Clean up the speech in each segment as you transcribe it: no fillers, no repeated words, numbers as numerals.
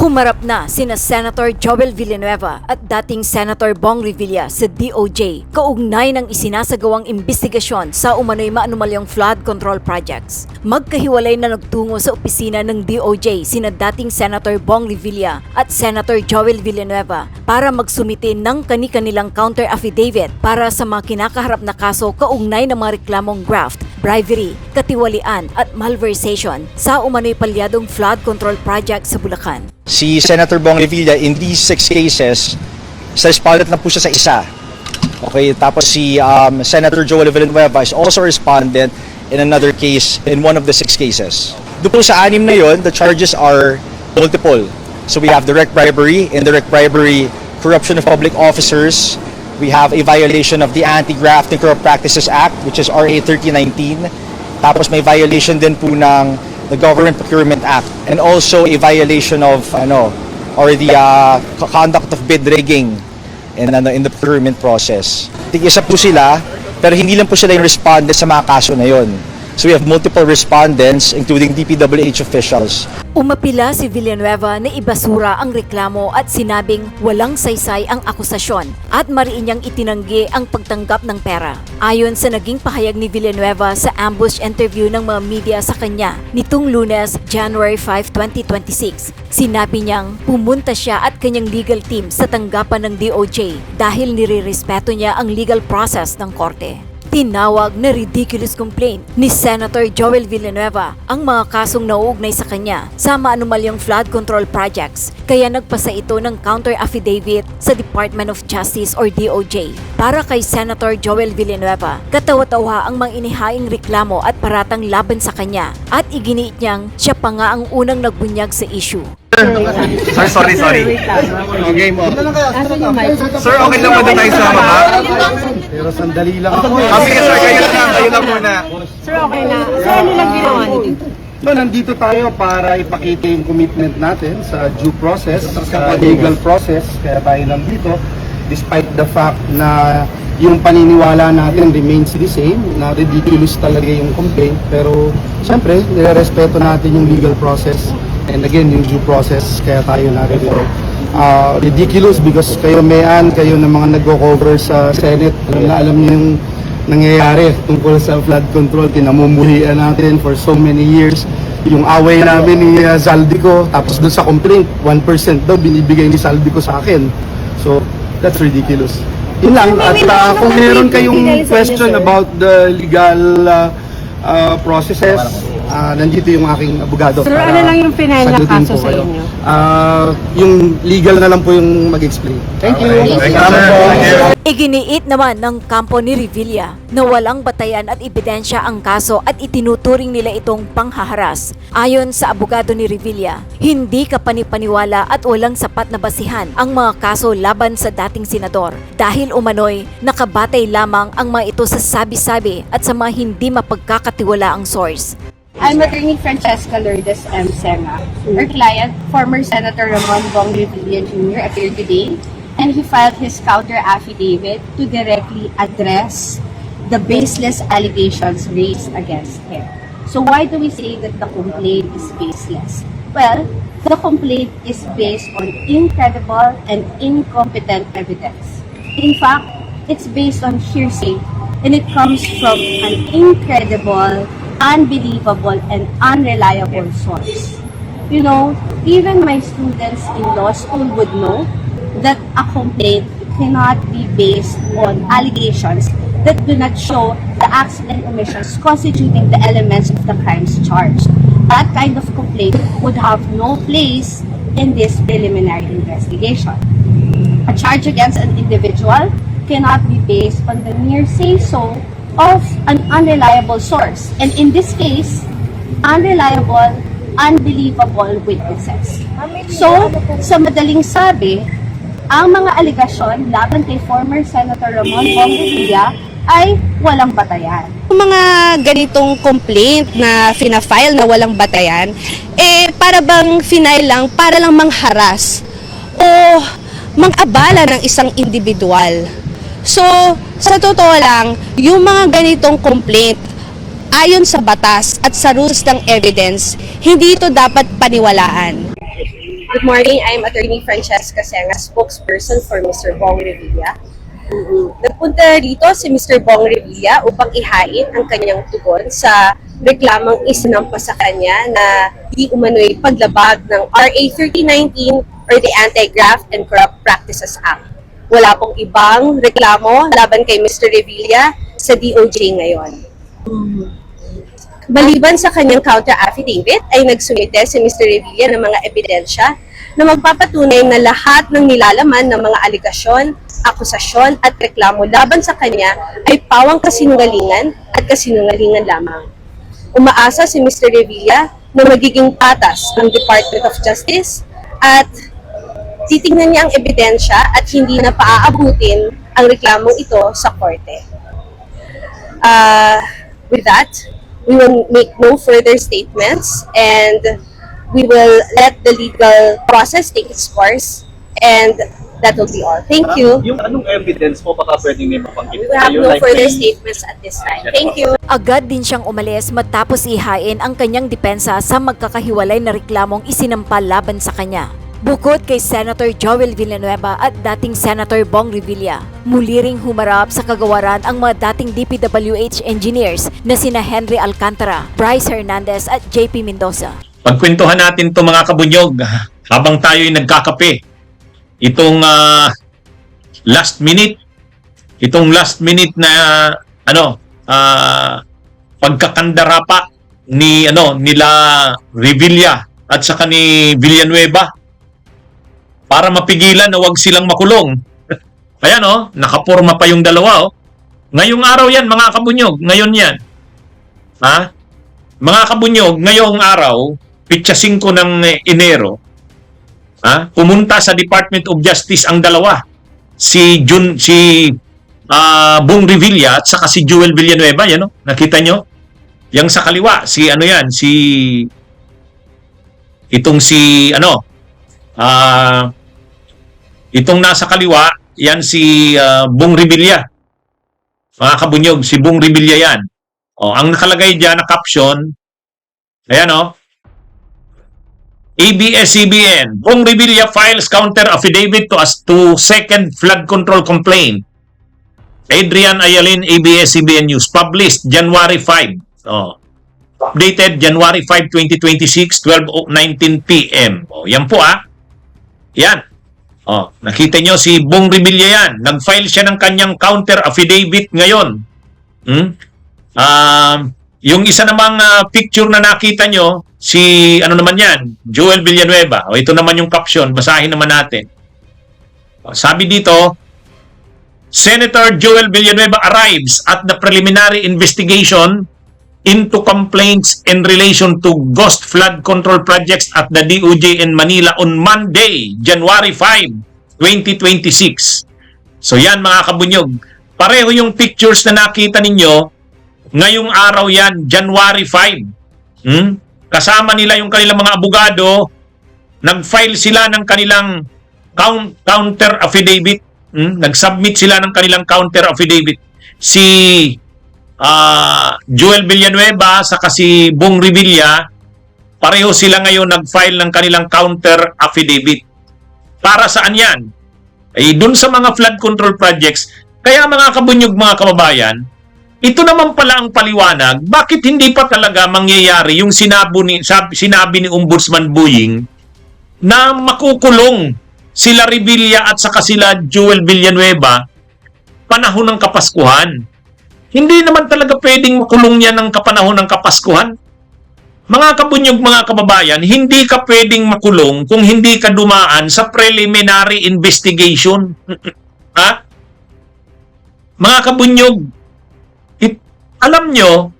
Humarap na sina Senator Joel Villanueva at dating Senator Bong Revilla sa DOJ kaugnay ng isinasagawang imbestigasyon sa umano'y maanumalyang flood control projects. Magkahiwalay na nagtungo sa opisina ng DOJ sina dating Senator Bong Revilla at Senator Joel Villanueva para magsumite ng kani-kanilang counter affidavit para sa mga kinakaharap na kaso kaugnay ng mga reklamong graft, bribery, katiwalian at malversation sa umano'y palyadong flood control project sa Bulacan. Si Senator Bong Revilla in these 6 cases, responded na po siya sa isa. Okay, tapos si Senator Joel Villanueva is also respondent in another case in one of the 6 cases. Doon po sa 6 na yon, the charges are multiple. So we have direct bribery, indirect bribery, corruption of public officers. We have a violation of the Anti-Graft and Corrupt Practices Act, which is RA 3019. Tapos may violation din po ng the Government Procurement Act, and also a violation of the conduct of bid rigging in the procurement process. Tig-isa po sila, pero hindi lang po sila yung respondent sa mga kaso na yon. So we have multiple respondents, including DPWH officials. Umapila si Villanueva na ibasura ang reklamo at sinabing walang saysay ang akusasyon at mariin niyang itinanggi ang pagtanggap ng pera. Ayon sa naging pahayag ni Villanueva sa ambush interview ng mga media sa kanya nitong Lunes, January 5, 2026, sinabi niyang pumunta siya at kanyang legal team sa tanggapan ng DOJ dahil nirerespeto niya ang legal process ng korte. Tinawag na ridiculous complaint ni Senator Joel Villanueva ang mga kasong nauugnay sa kanya sa maanumalyang flood control projects, kaya nagpasa ito ng counter affidavit sa Department of Justice or DOJ. Para kay Senator Joel Villanueva, katawa-tawa ang mga inihaing reklamo at paratang laban sa kanya at iginiit niyang siya pa nga ang unang nagbunyag sa issue. Sorry. Okay mo. Sir, okay lang ba doon tayo sa baba? Pero sandali lang ako. Sige sir, kayo lang muna. Sir, okay na. Sir, ano lang ginawa niyo? So, nandito tayo para ipakita yung commitment natin sa due process, sa legal process. Kaya tayo nandito, despite the fact na yung paniniwala natin remains the same, na ridiculous talaga yung complaint. Pero, siyempre, nirerespeto natin yung legal process. And again, yung due process, kaya tayo narito. Ridiculous because kayo kayo ng mga nagko-cover sa Senate. Alam niyo yung nangyayari tungkol sa flood control. Kinamumuhian natin for so many years. Yung away namin ni Zaldico, tapos dun sa complaint, 1% daw binibigay ni Zaldico sa akin. So, that's ridiculous. Yun lang. At kung meron kayong question about the legal processes, nandito yung aking abogado. Sir, ano lang yung final na kaso sa kayo. inyo? Yung legal na lang po yung mag-explain. Thank you. Iginiit naman ng kampo ni Revilla na walang batayan at ebidensya ang kaso at itinuturing nila itong panghaharas. Ayon sa abogado ni Revilla, hindi kapanipaniwala at walang sapat na basihan ang mga kaso laban sa dating senador dahil umano'y nakabatay lamang ang mga ito sa sabi-sabi at sa mga hindi mapagkakatiwala ang source. I'm Attorney Francesca Lourdes M. Senga. Her client, former Senator Ramon Bong Revilla Jr., appeared today and he filed his counter affidavit to directly address the baseless allegations raised against him. So why do we say that the complaint is baseless? Well, the complaint is based on incredible and incompetent evidence. In fact, it's based on hearsay and it comes from an incredible, unbelievable, and unreliable source. You know, even my students in law school would know that a complaint cannot be based on allegations that do not show the acts and omissions constituting the elements of the crimes charged. That kind of complaint would have no place in this preliminary investigation. A charge against an individual cannot be based on the mere say-so of an unreliable source. And in this case, unreliable, unbelievable witnesses. So, sa madaling sabi, ang mga aligasyon laban kay former Senator Ramon Bong Revilla ay walang batayan. Yung mga ganitong complaint na fina-file na walang batayan, para bang final lang, para lang mangharas o mang-abala ng isang individual. So, sa totoo lang, yung mga ganitong complaint, ayon sa batas at sa rules ng evidence, hindi ito dapat paniwalaan. Good morning, I'm Attorney Francesca Senga, spokesperson for Mr. Bong Revilla. Nagpunta dito si Mr. Bong Revilla upang ihain ang kanyang tugon sa reklamang isinampa sa kanya na di umano'y paglabag ng RA 3019 or the Anti-Graft and Corrupt Practices Act. Wala pong ibang reklamo laban kay Mr. Revilla sa DOJ ngayon. Maliban sa kanyang counter affidavit ay nagsumite si Mr. Revilla ng mga ebidensya na magpapatunay na lahat ng nilalaman ng mga aligasyon, akusasyon at reklamo laban sa kanya ay pawang kasinungalingan at kasinungalingan lamang. Umaasa si Mr. Revilla na magiging patas ang Department of Justice at titingnan niya ang ebidensya at hindi na paaabutin ang reklamong ito sa korte. With that, we will make no further statements and we will let the legal process take its course and that will be all. Thank you. Yung anong evidence mo baka pwedeng may mapanggit? We have no further statements at this time. Thank you. Agad din siyang umalis matapos ihain ang kanyang depensa sa magkakahiwalay na reklamong isinampal laban sa kanya. Bukod kay Senator Joel Villanueva at dating Senator Bong Revilla, muli ring humarap sa kagawaran ang mga dating DPWH engineers na sina Henry Alcantara, Bryce Hernandez at JP Mendoza. Pagkwentuhan natin itong mga kabunyog habang tayo'y nagkakape. Itong last minute na pagkakandara pa nila Revilla at saka ni Villanueva para mapigilan na wag silang makulong. Ayan nakaporma pa yung dalawa Ngayong araw yan mga kabunyog, ngayon yan. Ha? Mga kabunyog, ngayong araw, pitsa 5 ng Enero, pumunta sa Department of Justice ang dalawa. Si Bong Revilla at saka si Joel Villanueva, yan nakita nyo? Yang sa kaliwa, itong nasa kaliwa, yan si Bong Revilla. Mga kabunyog, si Bong Revilla yan. Ang nakalagay dyan na caption, ayan ABS-CBN, Bong Revilla files counter affidavit to second flood control complaint. Adrian Ayalin, ABS-CBN News, published January 5. Updated January 5, 2026, 12:19 p.m. Yan po Yan. Nakita nyo si Bong Revilla yan. Nag-file siya ng kanyang counter affidavit ngayon. Yung isa namang picture na nakita nyo, si naman yan, Joel Villanueva. Ito naman yung caption, basahin naman natin. Sabi dito, Senator Joel Villanueva arrives at the preliminary investigation into complaints in relation to ghost flood control projects at the DOJ in Manila on Monday, January 5, 2026. So yan mga kabunyog, pareho yung pictures na nakita ninyo, ngayong araw yan, January 5. Kasama nila yung kanilang mga abogado, nag-file sila ng kanilang counter affidavit, nag-submit sila ng kanilang counter affidavit. Si Joel Villanueva saka si Bong Revilla, pareho sila ngayon nag-file ng kanilang counter affidavit. Para saan yan? Dun sa mga flood control projects. Kaya mga kabunyog, mga kababayan, ito naman pala ang paliwanag, bakit hindi pa talaga mangyayari yung sinabi ni Ombudsman Buying na makukulong sila Revilla at saka sila Joel Villanueva panahon ng Kapaskuhan. Hindi naman talaga pwedeng makulong yan ng kapanahon ng Kapaskuhan. Mga kabunyog, mga kababayan, hindi ka pwedeng makulong kung hindi ka dumaan sa preliminary investigation. Mga kabunyog, alam nyo,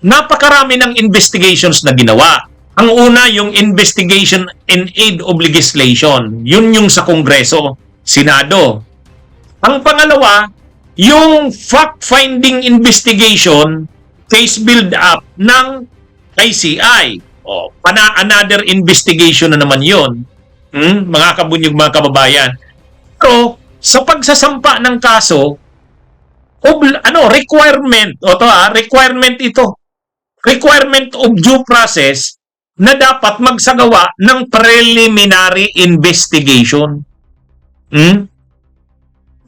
napakarami ng investigations na ginawa. Ang una, yung investigation in aid of legislation. Yun yung sa Kongreso, Senado. Ang pangalawa, yung fact-finding investigation, case build-up ng ICI. Another investigation na naman yun. Mga kabunyog, mga kababayan. Pero, sa pagsasampa ng kaso, requirement ito. Requirement of due process na dapat magsagawa ng preliminary investigation.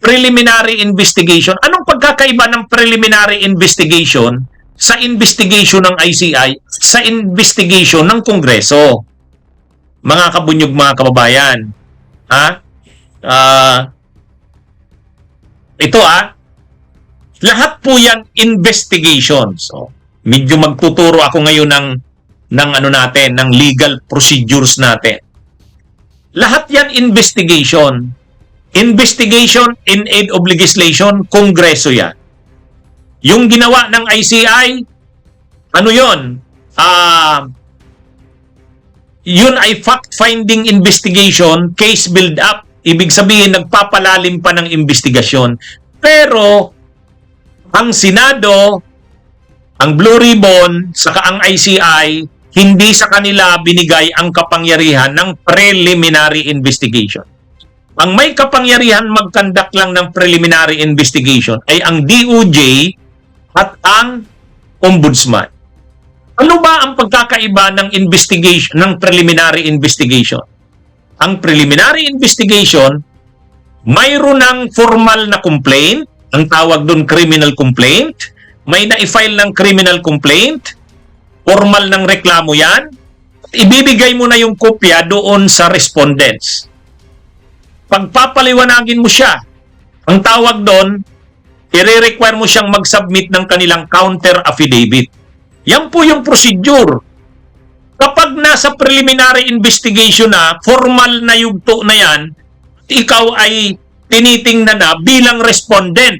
Preliminary investigation. Anong pagkakaiba ng preliminary investigation sa investigation ng ICI sa investigation ng Kongreso? Mga kabunyog, mga kababayan. Lahat po yan investigations. So, medyo magtuturo ako ngayon ng legal procedures natin. Lahat yan investigation. Investigation in aid of legislation, Kongreso yan. Yung ginawa ng ICI, ano yun? Yun ay fact-finding investigation, case build-up. Ibig sabihin, nagpapalalim pa ng investigasyon. Pero, ang Senado, ang Blue Ribbon, saka ang ICI, hindi sa kanila binigay ang kapangyarihan ng preliminary investigation. Ang may kapangyarihan mag-conduct lang ng preliminary investigation ay ang DOJ at ang Ombudsman. Ano ba ang pagkakaiba ng investigation, ng preliminary investigation? Ang preliminary investigation, mayroon ng formal na complaint, ang tawag doon criminal complaint, may na-file ng criminal complaint, formal ng reklamo yan, ibibigay mo na yung kopya doon sa respondents. Pagpapaliwanagin mo siya, ang tawag doon, i-require mo siyang mag-submit ng kanilang counter affidavit. Yan po yung procedure. Kapag nasa preliminary investigation na, formal na yugto na yan, ikaw ay tinitingnan na bilang respondent.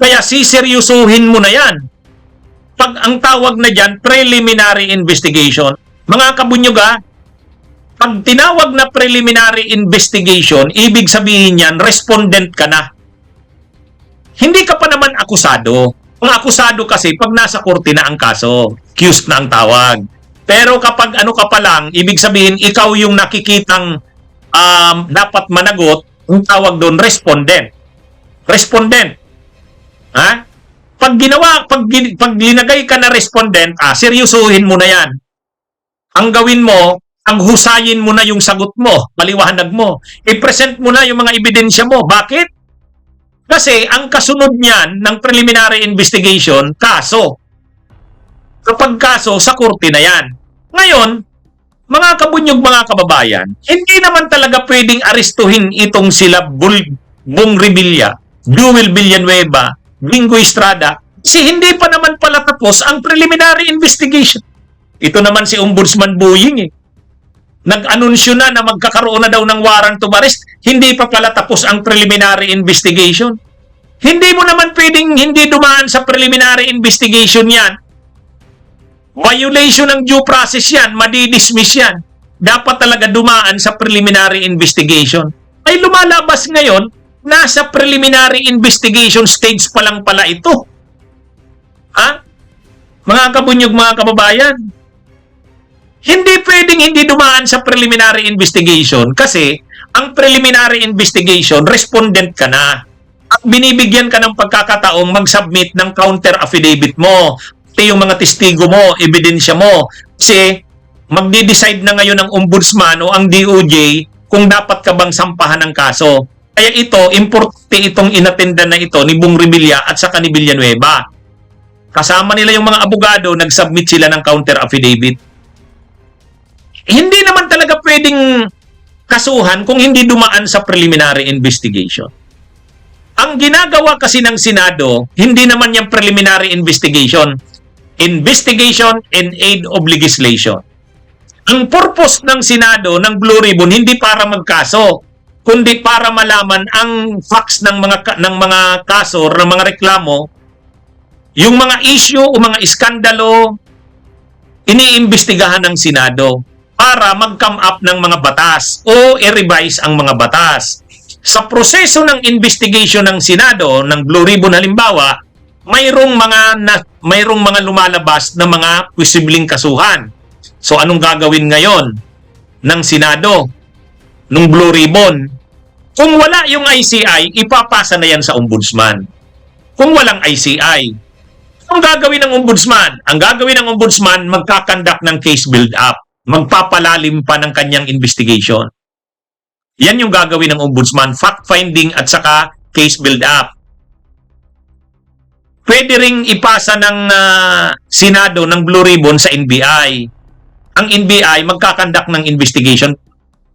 Kaya siseryosuhin mo na yan. Pag ang tawag na dyan, preliminary investigation, mga kabunyoga, pag tinawag na preliminary investigation, ibig sabihin yan, respondent ka na. Hindi ka pa naman akusado. Ang akusado kasi, pag nasa korte na ang kaso, accused na ang tawag. Pero kapag ano ka pa lang, ibig sabihin, ikaw yung nakikitang dapat managot, ang tawag doon, respondent. Respondent. Ha? Pag linagay ka na respondent, seryosuhin mo na yan. Ang gawin mo, ang husayin mo na yung sagot mo, paliwanag mo. I-present mo na yung mga ebidensya mo. Bakit? Kasi ang kasunod niyan ng preliminary investigation, kaso. Kapag kaso, sa korte na yan. Ngayon, mga kabunyog, mga kababayan, hindi naman talaga pwedeng arestuhin itong sila Bong Revilla, Jewel Villanueva, Bingo Estrada, kasi hindi pa naman pala tapos ang preliminary investigation. Ito naman si Ombudsman Boying nag-anunsyo na magkakaroon na daw ng warrant of arrest, hindi pa pala tapos ang preliminary investigation. Hindi mo naman pwedeng hindi dumaan sa preliminary investigation yan. Violation ng due process yan, madidismiss yan. Dapat talaga dumaan sa preliminary investigation. Ay lumalabas ngayon, nasa preliminary investigation stage pa lang pala ito. Ha? Mga kabunyog, mga kababayan, hindi pwedeng hindi dumaan sa preliminary investigation kasi ang preliminary investigation, respondent ka na. At binibigyan ka ng pagkakataong mag-submit ng counter affidavit mo. Pati yung mga testigo mo, ebidensya mo. Kasi magdi-decide na ngayon ang ombudsman o ang DOJ kung dapat ka bang sampahan ng kaso. Kaya ito, importante itong inatendan na ito ni Bong Revilla at saka ni Villanueva. Kasama nila yung mga abogado, nag-submit sila ng counter affidavit. Hindi naman talaga pwedeng kasuhan kung hindi dumaan sa preliminary investigation. Ang ginagawa kasi ng Senado, hindi naman yung preliminary investigation. Investigation in aid of legislation. Ang purpose ng Senado, ng Blue Ribbon, hindi para magkaso, kundi para malaman ang facts ng mga kaso, ng mga reklamo, yung mga issue o mga iskandalo, iniimbestigahan ng Senado para mag-come up ng mga batas o i-revise ang mga batas. Sa proseso ng investigation ng Senado, ng Blue Ribbon halimbawa, mayroong mga lumalabas na mga posibleng kasuhan. So anong gagawin ngayon ng Senado, ng Blue Ribbon? Kung wala yung ICI, ipapasa na yan sa Ombudsman. Kung walang ICI, ang gagawin ng Ombudsman? Ang gagawin ng Ombudsman, magkakandak ng case build-up. magpapalalim pa ng kanyang investigation. Yan yung gagawin ng ombudsman, fact-finding at saka case build-up. Pwede ring ipasa ng Senado ng Blue Ribbon sa NBI. Ang NBI magkakandak ng investigation.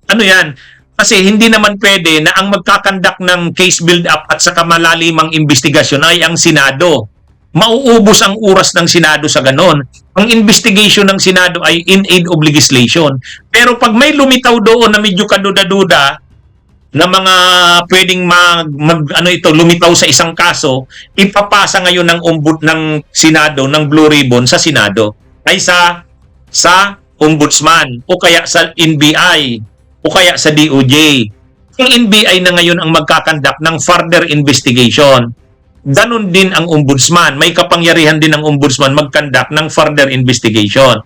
Ano yan? Kasi hindi naman pwede na ang magkakandak ng case build-up at saka malalimang investigasyon ay ang Senado. Mauubos ang oras ng Senado sa ganon. Ang investigation ng Senado ay in aid of legislation. Pero pag may lumitaw doon na medyo kaduda-duda na mga pwedeng lumitaw sa isang kaso, ipapasa ngayon ng Senado, ng Blue Ribbon sa Senado ay sa Ombudsman o kaya sa NBI o kaya sa DOJ. Ang NBI na ngayon ang magkakandak ng further investigation. Ganon din ang Ombudsman. May kapangyarihan din ang Ombudsman magkandak ng further investigation.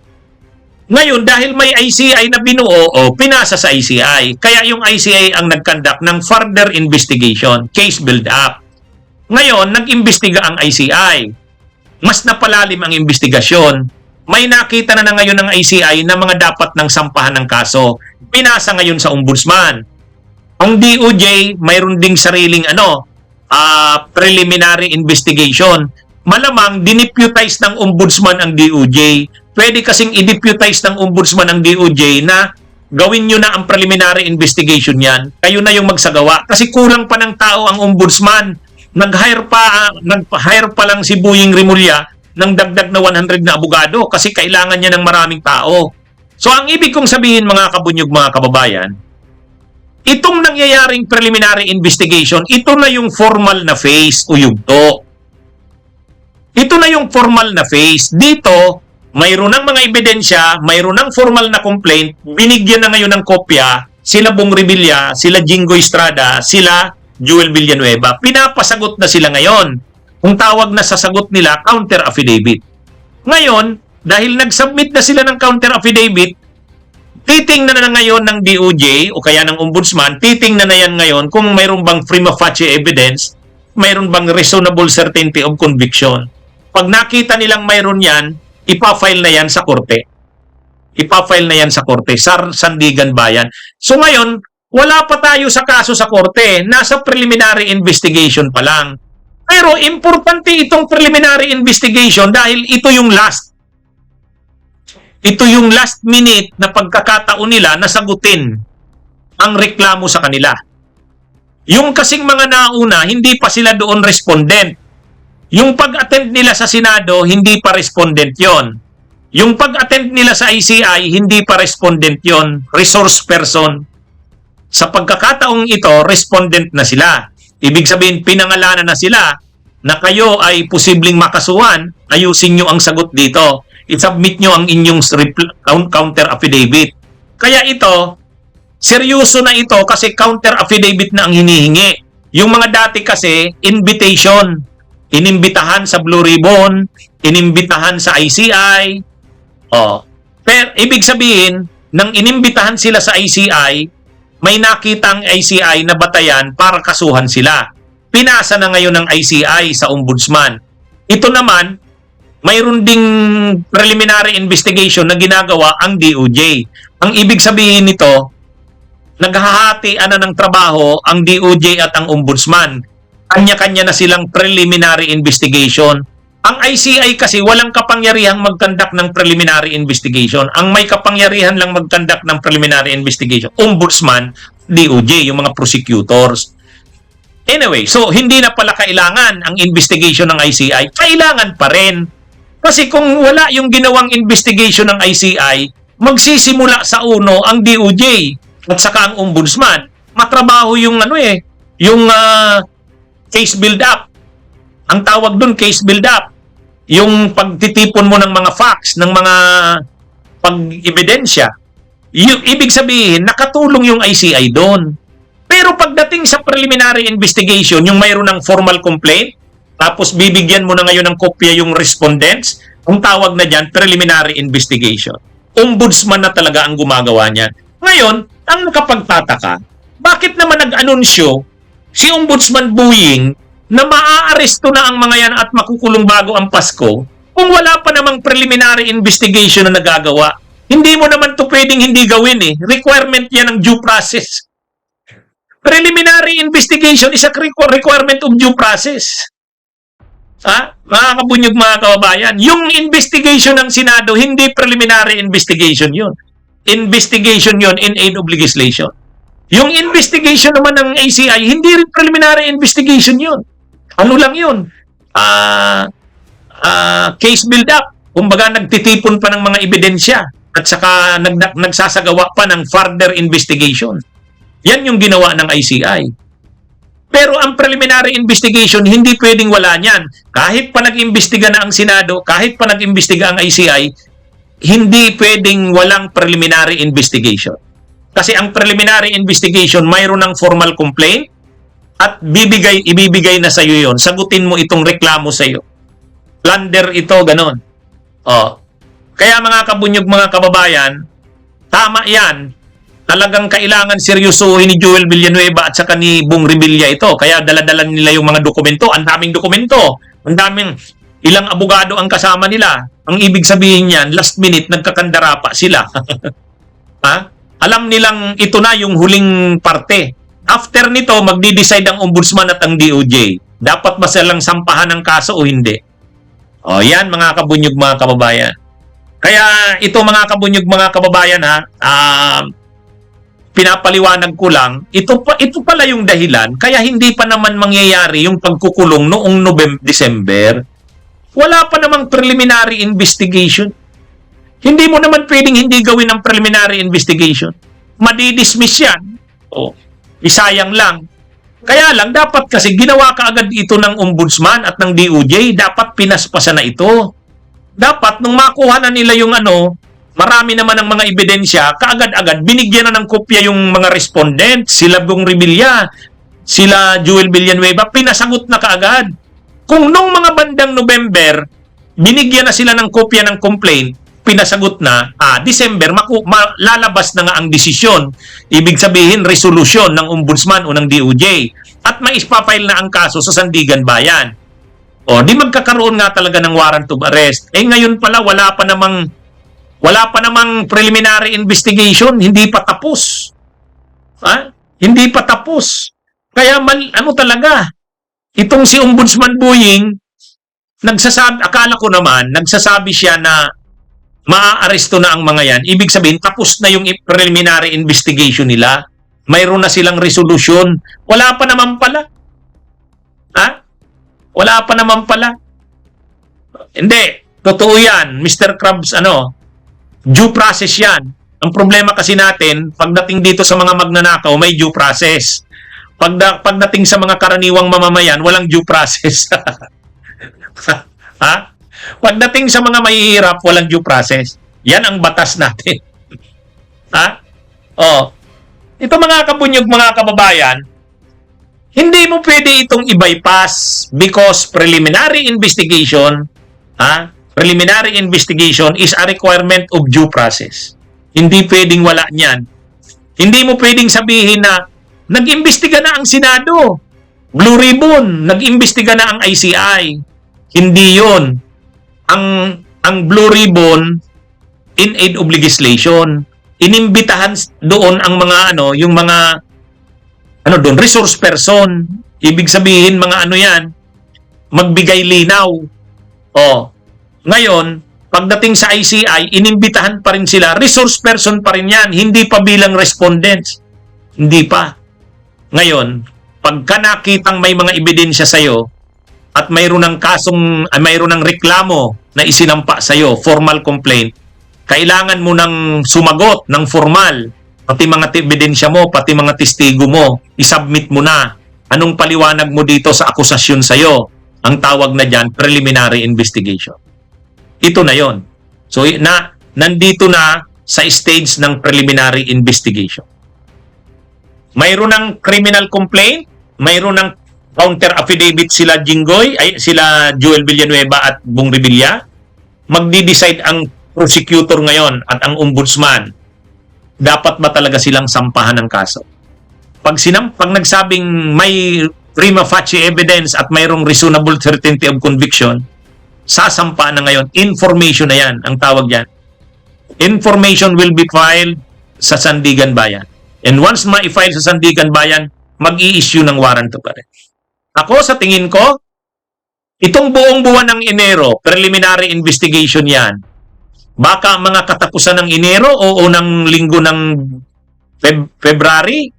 Ngayon, dahil may ICI na binuo, pinasa sa ICI. Kaya yung ICI ang nagkandak ng further investigation, case build-up. Ngayon, nag-imbestiga ang ICI. Mas napalalim ang investigasyon. May nakita na ngayon ng ICI na mga dapat nang sampahan ng kaso. Pinasa ngayon sa Ombudsman. Ang DOJ, mayroon ding sariling preliminary investigation. Malamang dineputize ng Ombudsman ang DOJ. Pwede kasing i-deputize ng Ombudsman ang DOJ na gawin nyo na ang preliminary investigation yan. Kayo na yung magsagawa. Kasi kulang pa ng tao ang Ombudsman. Nag-hire pa lang si Boying Rimulya ng dagdag na 100 na abogado kasi kailangan niya ng maraming tao. So ang ibig kong sabihin mga kabunyog, mga kababayan, itong nangyayaring preliminary investigation, ito na yung formal na phase o yugto. Ito na yung formal na phase. Dito, mayroon ng mga ebidensya, mayroon ng formal na complaint, binigyan na ngayon ng kopya, sila Bong Revilla, sila Jingo Estrada, sila Joel Villanueva. Pinapasagot na sila ngayon. Kung tawag na sasagot nila, counter affidavit. Ngayon, dahil nag-submit na sila ng counter affidavit, titingnan na ngayon ng DOJ o kaya ng Ombudsman, titingnan na yan ngayon kung mayroon bang prima facie evidence, mayroon bang reasonable certainty of conviction. Pag nakita nilang mayroon yan, ipa-file na yan sa korte. Ipa-file na yan sa korte, sa Sandigan Bayan. So ngayon, wala pa tayo sa kaso sa korte. Nasa preliminary investigation pa lang. Pero importante itong preliminary investigation dahil ito yung last. Ito yung last minute na pagkakataon nila na sagutin ang reklamo sa kanila. Yung kasing mga nauna, hindi pa sila doon respondent. Yung pag-attend nila sa Senado, hindi pa respondent yon. Yung pag-attend nila sa ICI, hindi pa respondent yon. Resource person. Sa pagkakataong ito, respondent na sila. Ibig sabihin, pinangalanan na sila na kayo ay posibleng makasuhan, ayusin nyo ang sagot dito. I-submit nyo ang inyong counter affidavit. Kaya ito, seryoso na ito kasi counter affidavit na ang hinihingi. Yung mga dati kasi, invitation. Inimbitahan sa Blue Ribbon, inimbitahan sa ICI. Pero ibig sabihin, nang inimbitahan sila sa ICI, may nakitang ICI na batayan para kasuhan sila. Pinasa na ngayon ng ICI sa Ombudsman. Ito naman, mayroon ding preliminary investigation na ginagawa ang DOJ. Ang ibig sabihin nito, naghahatian na ng trabaho ang DOJ at ang Ombudsman. Kanya-kanya na silang preliminary investigation. Ang ICI kasi walang kapangyarihang magkandak ng preliminary investigation. Ang may kapangyarihan lang magkandak ng preliminary investigation, Ombudsman, DOJ, yung mga prosecutors. Anyway, so hindi na pala kailangan ang investigation ng ICI. Kailangan pa rin. Kasi kung wala yung ginawang investigation ng ICI, magsisimula sa uno ang DOJ at saka ang Ombudsman. Matrabaho yung case build-up. Ang tawag doon, case build-up. Yung pagtitipon mo ng mga facts, ng mga pag-ebidensya. Ibig sabihin, nakatulong yung ICI doon. Pero pagdating sa preliminary investigation, yung mayroon ng formal complaint, tapos bibigyan mo na ngayon ng kopya yung respondents, ang tawag na dyan, preliminary investigation. Ombudsman na talaga ang gumagawa niyan. Ngayon, ang nakapagtataka, bakit naman nag-anunsyo si Ombudsman Boying na maaaresto na ang mga yan at makukulong bago ang Pasko kung wala pa namang preliminary investigation na nagagawa? Hindi mo naman to pwedeng hindi gawin eh. Requirement yan ng due process. Preliminary investigation is a requirement of due process. Ha? Mga kabunyog, mga kababayan, yung investigation ng Senado, hindi preliminary investigation yun. Investigation yun in aid of legislation. Yung investigation naman ng ACI, hindi rin preliminary investigation yun. Ano lang yun? Case build-up. Kumbaga, nagtitipon pa ng mga ebidensya at saka nagsasagawa pa ng further investigation. Yan yung ginawa ng ICI. Pero ang preliminary investigation, hindi pwedeng wala niyan. Kahit pa nag-imbestiga na ang Senado, kahit pa nag-imbestiga ang ICI, hindi pwedeng walang preliminary investigation. Kasi ang preliminary investigation, mayroon ng formal complaint at ibibigay na sa iyo yon. Sagutin mo itong reklamo sa iyo. Plunder ito, ganon. Kaya mga kabunyog, mga kababayan, tama yan. Talagang kailangan seryosohin ni Joel Villanueva at saka ni Bong Revilla ito. Kaya dala-dala nila yung mga dokumento. Ang daming dokumento. Ang daming, ilang abogado ang kasama nila. Ang ibig sabihin niyan, last minute, nagkakandara pa sila. Ha? Alam nilang ito na yung huling parte. After nito, magdi-decide ang ombudsman at ang DOJ. Dapat ba silang sampahan ng kaso o hindi? Yan mga kabunyog, mga kababayan. Kaya ito mga kabunyog, mga kababayan, pinapaliwanag ko lang, ito pala yung dahilan, kaya hindi pa naman mangyayari yung pagkukulong noong December. Wala pa namang preliminary investigation. Hindi mo naman pwedeng hindi gawin ang preliminary investigation. Madidismiss yan. Isayang lang. Kaya lang, dapat kasi ginawa ka agad ito ng ombudsman at ng DOJ, dapat pinaspasan na ito. Dapat, nung makuha na nila yung marami naman ng mga ebidensya, kaagad-agad, binigyan na ng kopya yung mga respondent, sila Bong Revilla, sila Joel Villanueva, pinasagot na kaagad. Kung nung mga bandang November, binigyan na sila ng kopya ng complaint, pinasagot na, December, lalabas na nga ang desisyon. Ibig sabihin, resolusyon ng ombudsman o ng DOJ. At may ispapile na ang kaso sa Sandigan Bayan. Di magkakaroon nga talaga ng warrant of arrest. Ngayon pala, wala pa namang preliminary investigation, hindi pa tapos. Hindi pa tapos. Kaya talaga, itong si Ombudsman Boying, akala ko naman, nagsasabi siya na maaaresto na ang mga yan. Ibig sabihin, tapos na yung preliminary investigation nila. Mayroon na silang resolusyon. Wala pa naman pala. Wala pa naman pala. Hindi. Totoo yan. Mr. Krabs, due process yan. Ang problema kasi natin, pagdating dito sa mga magnanakaw, may due process. Pagdating sa mga karaniwang mamamayan, walang due process. Pagdating sa mga mahihirap, walang due process. Yan ang batas natin. Ito mga kabunyog, mga kababayan, hindi mo pwede itong i-bypass because preliminary investigation is a requirement of due process. Hindi pwedeng wala niyan. Hindi mo pwedeng sabihin na nag-imbestiga na ang Senado. Blue Ribbon, nag-imbestiga na ang ICI. Hindi yun. Ang Blue Ribbon in aid of legislation. Inimbitahan doon ang mga yung mga resource person. Ibig sabihin mga yan, magbigay linaw. Ngayon, pagdating sa ICI, inimbitahan pa rin sila. Resource person pa rin yan. Hindi pa bilang respondents. Hindi pa. Ngayon, pagka nakitang may mga ebidensya sa'yo at mayroon ng reklamo na isinampa sa'yo, formal complaint, kailangan mo nang sumagot ng formal. Pati mga ebidensya mo, pati mga testigo mo, isubmit mo na. Anong paliwanag mo dito sa akusasyon sa'yo? Ang tawag na dyan, preliminary investigation. Ito na yon. So, nandito na sa stage ng preliminary investigation. Mayroon ng criminal complaint, mayroon ng counter affidavit sila sila Joel Villanueva at Bong Revilla. Magdi-decide ang prosecutor ngayon at ang ombudsman. Dapat ba talaga silang sampahan ng kaso? Pag nagsabing may prima facie evidence at mayroong reasonable certainty of conviction, sasampahan na ngayon. Information na yan, ang tawag yan. information will be filed sa Sandigan Bayan. And once ma-file sa Sandigan Bayan, mag-i-issue ng warrant of arrest. Ako, sa tingin ko, itong buong buwan ng Enero, preliminary investigation yan. Baka mga katapusan ng Enero o unang linggo ng February,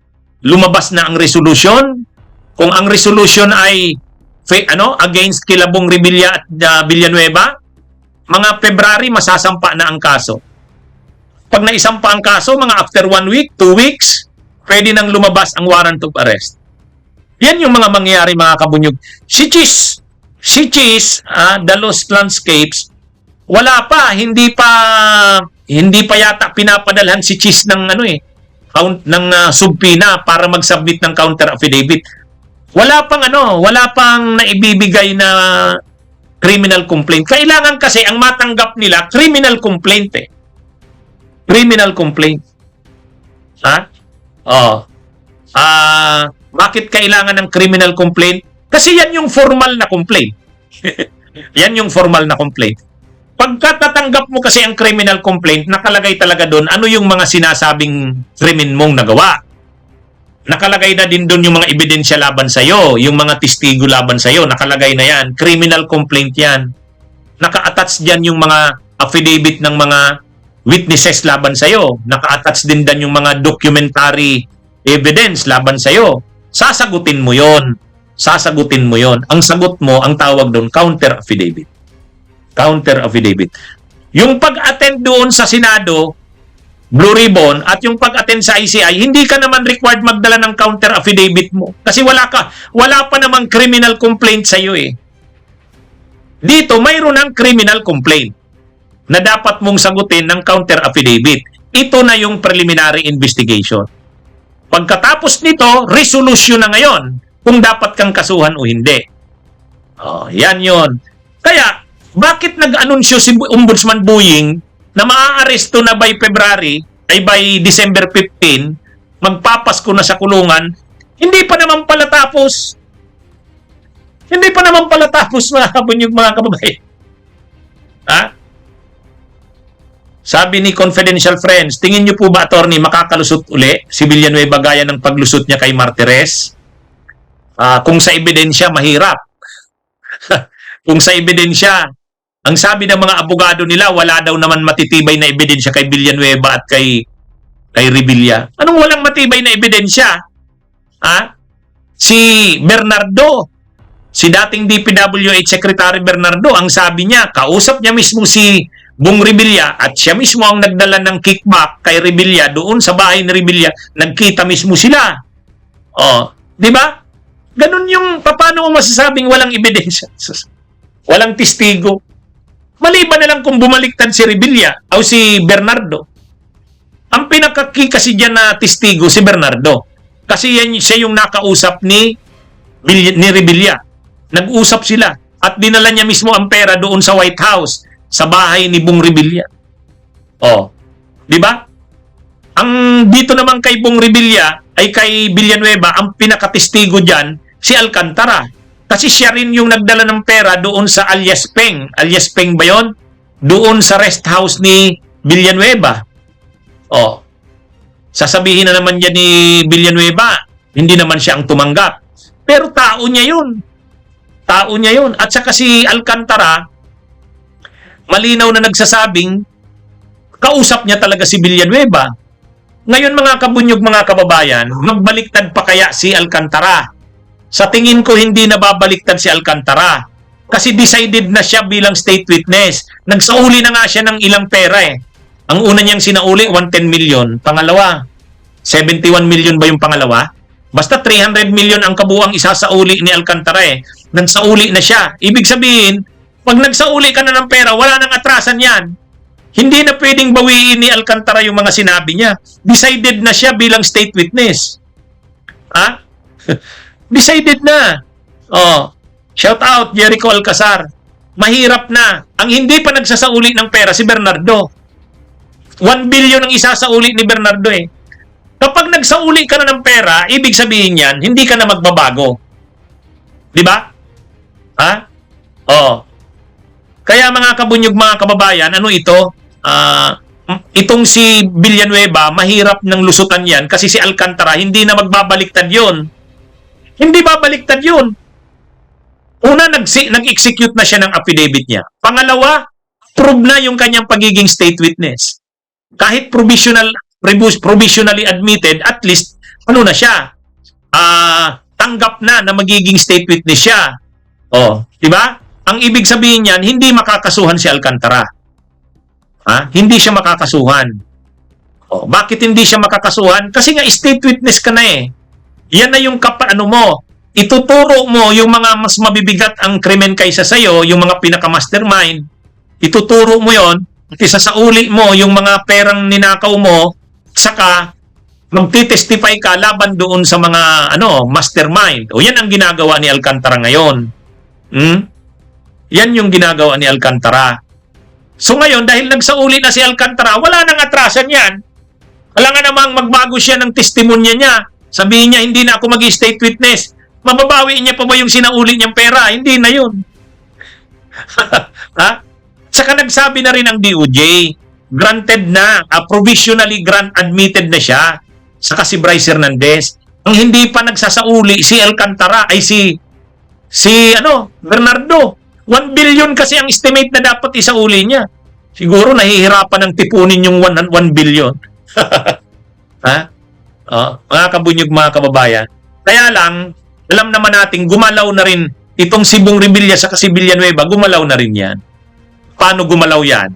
lumabas na ang resolution. Kung ang resolution ay against kila Bong Revilla at Villanueva, mga February masasampa na ang kaso. Pag naisampa ang kaso, mga after 1 week, 2 weeks, pwede nang lumabas ang warrant of arrest. Yan yung mga mangyayari, mga kabunyog. Si Cheese, The Lost Landscapes, wala pa, hindi pa yata pinapadalhan si Cheese ng subpina para mag-submit ng counter affidavit. Wala pang naibibigay na criminal complaint. Kailangan kasi ang matanggap nila criminal complaint eh. Criminal complaint. Bakit kailangan ng criminal complaint? Kasi yan yung formal na complaint. Yan yung formal na complaint. Pagka tatanggap mo kasi ang criminal complaint, nakalagay talaga doon ano yung mga sinasabing krimen mong nagawa. Nakalagay na din doon yung mga ebidensya laban sa'yo, yung mga testigo laban sa'yo, nakalagay na yan. Criminal complaint yan. Naka-attach dyan yung mga affidavit ng mga witnesses laban sa'yo. Naka-attach din dyan yung mga documentary evidence laban sa'yo. Sasagutin mo yon. Sasagutin mo yon. Ang sagot mo, ang tawag doon, counter affidavit. Counter affidavit. Yung pag-attend doon sa Senado, Blue Ribbon, at yung pag-attend sa ICI, hindi ka naman required magdala ng counter affidavit mo. Kasi wala pa namang criminal complaint sa iyo eh. Dito, mayroon ng criminal complaint na dapat mong sagutin ng counter affidavit. Ito na yung preliminary investigation. Pagkatapos nito, resolution na ngayon kung dapat kang kasuhan o hindi. Yan yon. Kaya, bakit nag-anunsyo si Ombudsman Buying na maaaresto na by February, ay by December 15, magpapasko na sa kulungan, hindi pa naman pala tapos. Hindi pa naman pala tapos, mga kabunyog, mga kababayan. Sabi ni Confidential Friends, tingin niyo po ba, attorney, makakalusot uli si Villanueva gaya ng paglusot niya kay Martires? Kung sa ebidensya, mahirap. Kung sa ebidensya, ang sabi ng mga abogado nila, wala daw naman matitibay na ebidensya kay Villanueva at kay Revilla. Anong walang matibay na ebidensya? Si Bernardo, si dating DPWH Secretary Bernardo, ang sabi niya, kausap niya mismo si Bong Revilla at siya mismo ang nagdala ng kickback kay Revilla doon sa bahay ni Revilla. Nagkita mismo sila. Di ba? Ganun yung paano mo masasabing walang ebidensya? Walang testigo. Maliban na lang kung bumaliktad si Revilla o si Bernardo. Ang pinakaki kasi dyan na testigo si Bernardo. Kasi siya yung nakausap ni Revilla. Nag-usap sila. At dinala niya mismo ang pera doon sa White House, sa bahay ni Bong Revilla. Di ba? Ang dito naman kay Bong Revilla ay kay Villanueva, ang pinakatestigo dyan, si Alcantara. Kasi siya rin yung nagdala ng pera doon sa alias Peng. Alias Peng ba yun? Doon sa rest house ni Villanueva. Sasabihin na naman niya ni Villanueva, hindi naman siya ang tumanggap. Pero tao niya yun. Tao niya yun. At saka si Alcantara, malinaw na nagsasabing, kausap niya talaga si Villanueva. Ngayon mga kabunyog, mga kababayan, magbaliktad pa kaya si Alcantara? Sa tingin ko, hindi na babaliktad si Alcantara. Kasi decided na siya bilang state witness. Nagsauli na nga siya ng ilang pera eh. Ang una niyang sinauli, 110 million. Pangalawa, 71 million ba yung pangalawa? Basta 300 million ang kabuang isasauli ni Alcantara eh. Nagsauli na siya. Ibig sabihin, pag nagsauli ka na ng pera, wala nang atrasan yan. Hindi na pwedeng bawiin ni Alcantara yung mga sinabi niya. Decided na siya bilang state witness. Decided na. Shout out, Jericho Alcazar. Mahirap na. Ang hindi pa nagsasauli ng pera, si Bernardo. 1 billion ang isasauli ni Bernardo eh. Kapag nagsauli ka na ng pera, ibig sabihin yan, hindi ka na magbabago. Di ba? Kaya mga kabunyog, mga kababayan, ano ito? itong si Villanueva, mahirap ng lusutan yan kasi si Alcantara, hindi na magbabaliktad yun. Hindi babaliktad yun. Una, nag-execute na siya ng affidavit niya. Pangalawa, prove na yung kanyang pagiging state witness. Kahit provisionally admitted, at least, ano na siya? Tanggap na magiging state witness siya. Di ba? Ang ibig sabihin niyan, hindi makakasuhan si Alcantara. Hindi siya makakasuhan. Bakit hindi siya makakasuhan? Kasi nga state witness ka na eh. Yan na yung ituturo mo yung mga mas mabibigat ang krimen kaysa sa'yo, yung mga pinaka-mastermind. Ituturo mo yon, kasi sasauli mo yung mga perang ninakaw mo, saka magtitestify ka laban doon sa mga mastermind. Yan ang ginagawa ni Alcantara ngayon. Yan yung ginagawa ni Alcantara. So ngayon, dahil nagsauli na si Alcantara, wala nang atrasan yan. Wala nga namang magbago siya ng testimonya niya. Sabihin niya, hindi na ako mag-state witness. Mababawi niya pa ba yung sinauli niyang pera? Hindi na yun. Saka nagsabi na rin ang DOJ, granted na, provisionally admitted na siya. Saka si Bryce Hernandez. Ang hindi pa nagsasauli, si Alcantara, ay si Bernardo. 1 billion kasi ang estimate na dapat isauli niya. Siguro nahihirapan ng tipunin yung 1 billion. Mga kabunyog, mga kababayan. Kaya lang, alam naman natin, gumalaw na rin itong si Bong Revilla sa si Villanueva, gumalaw na rin yan. Paano gumalaw yan?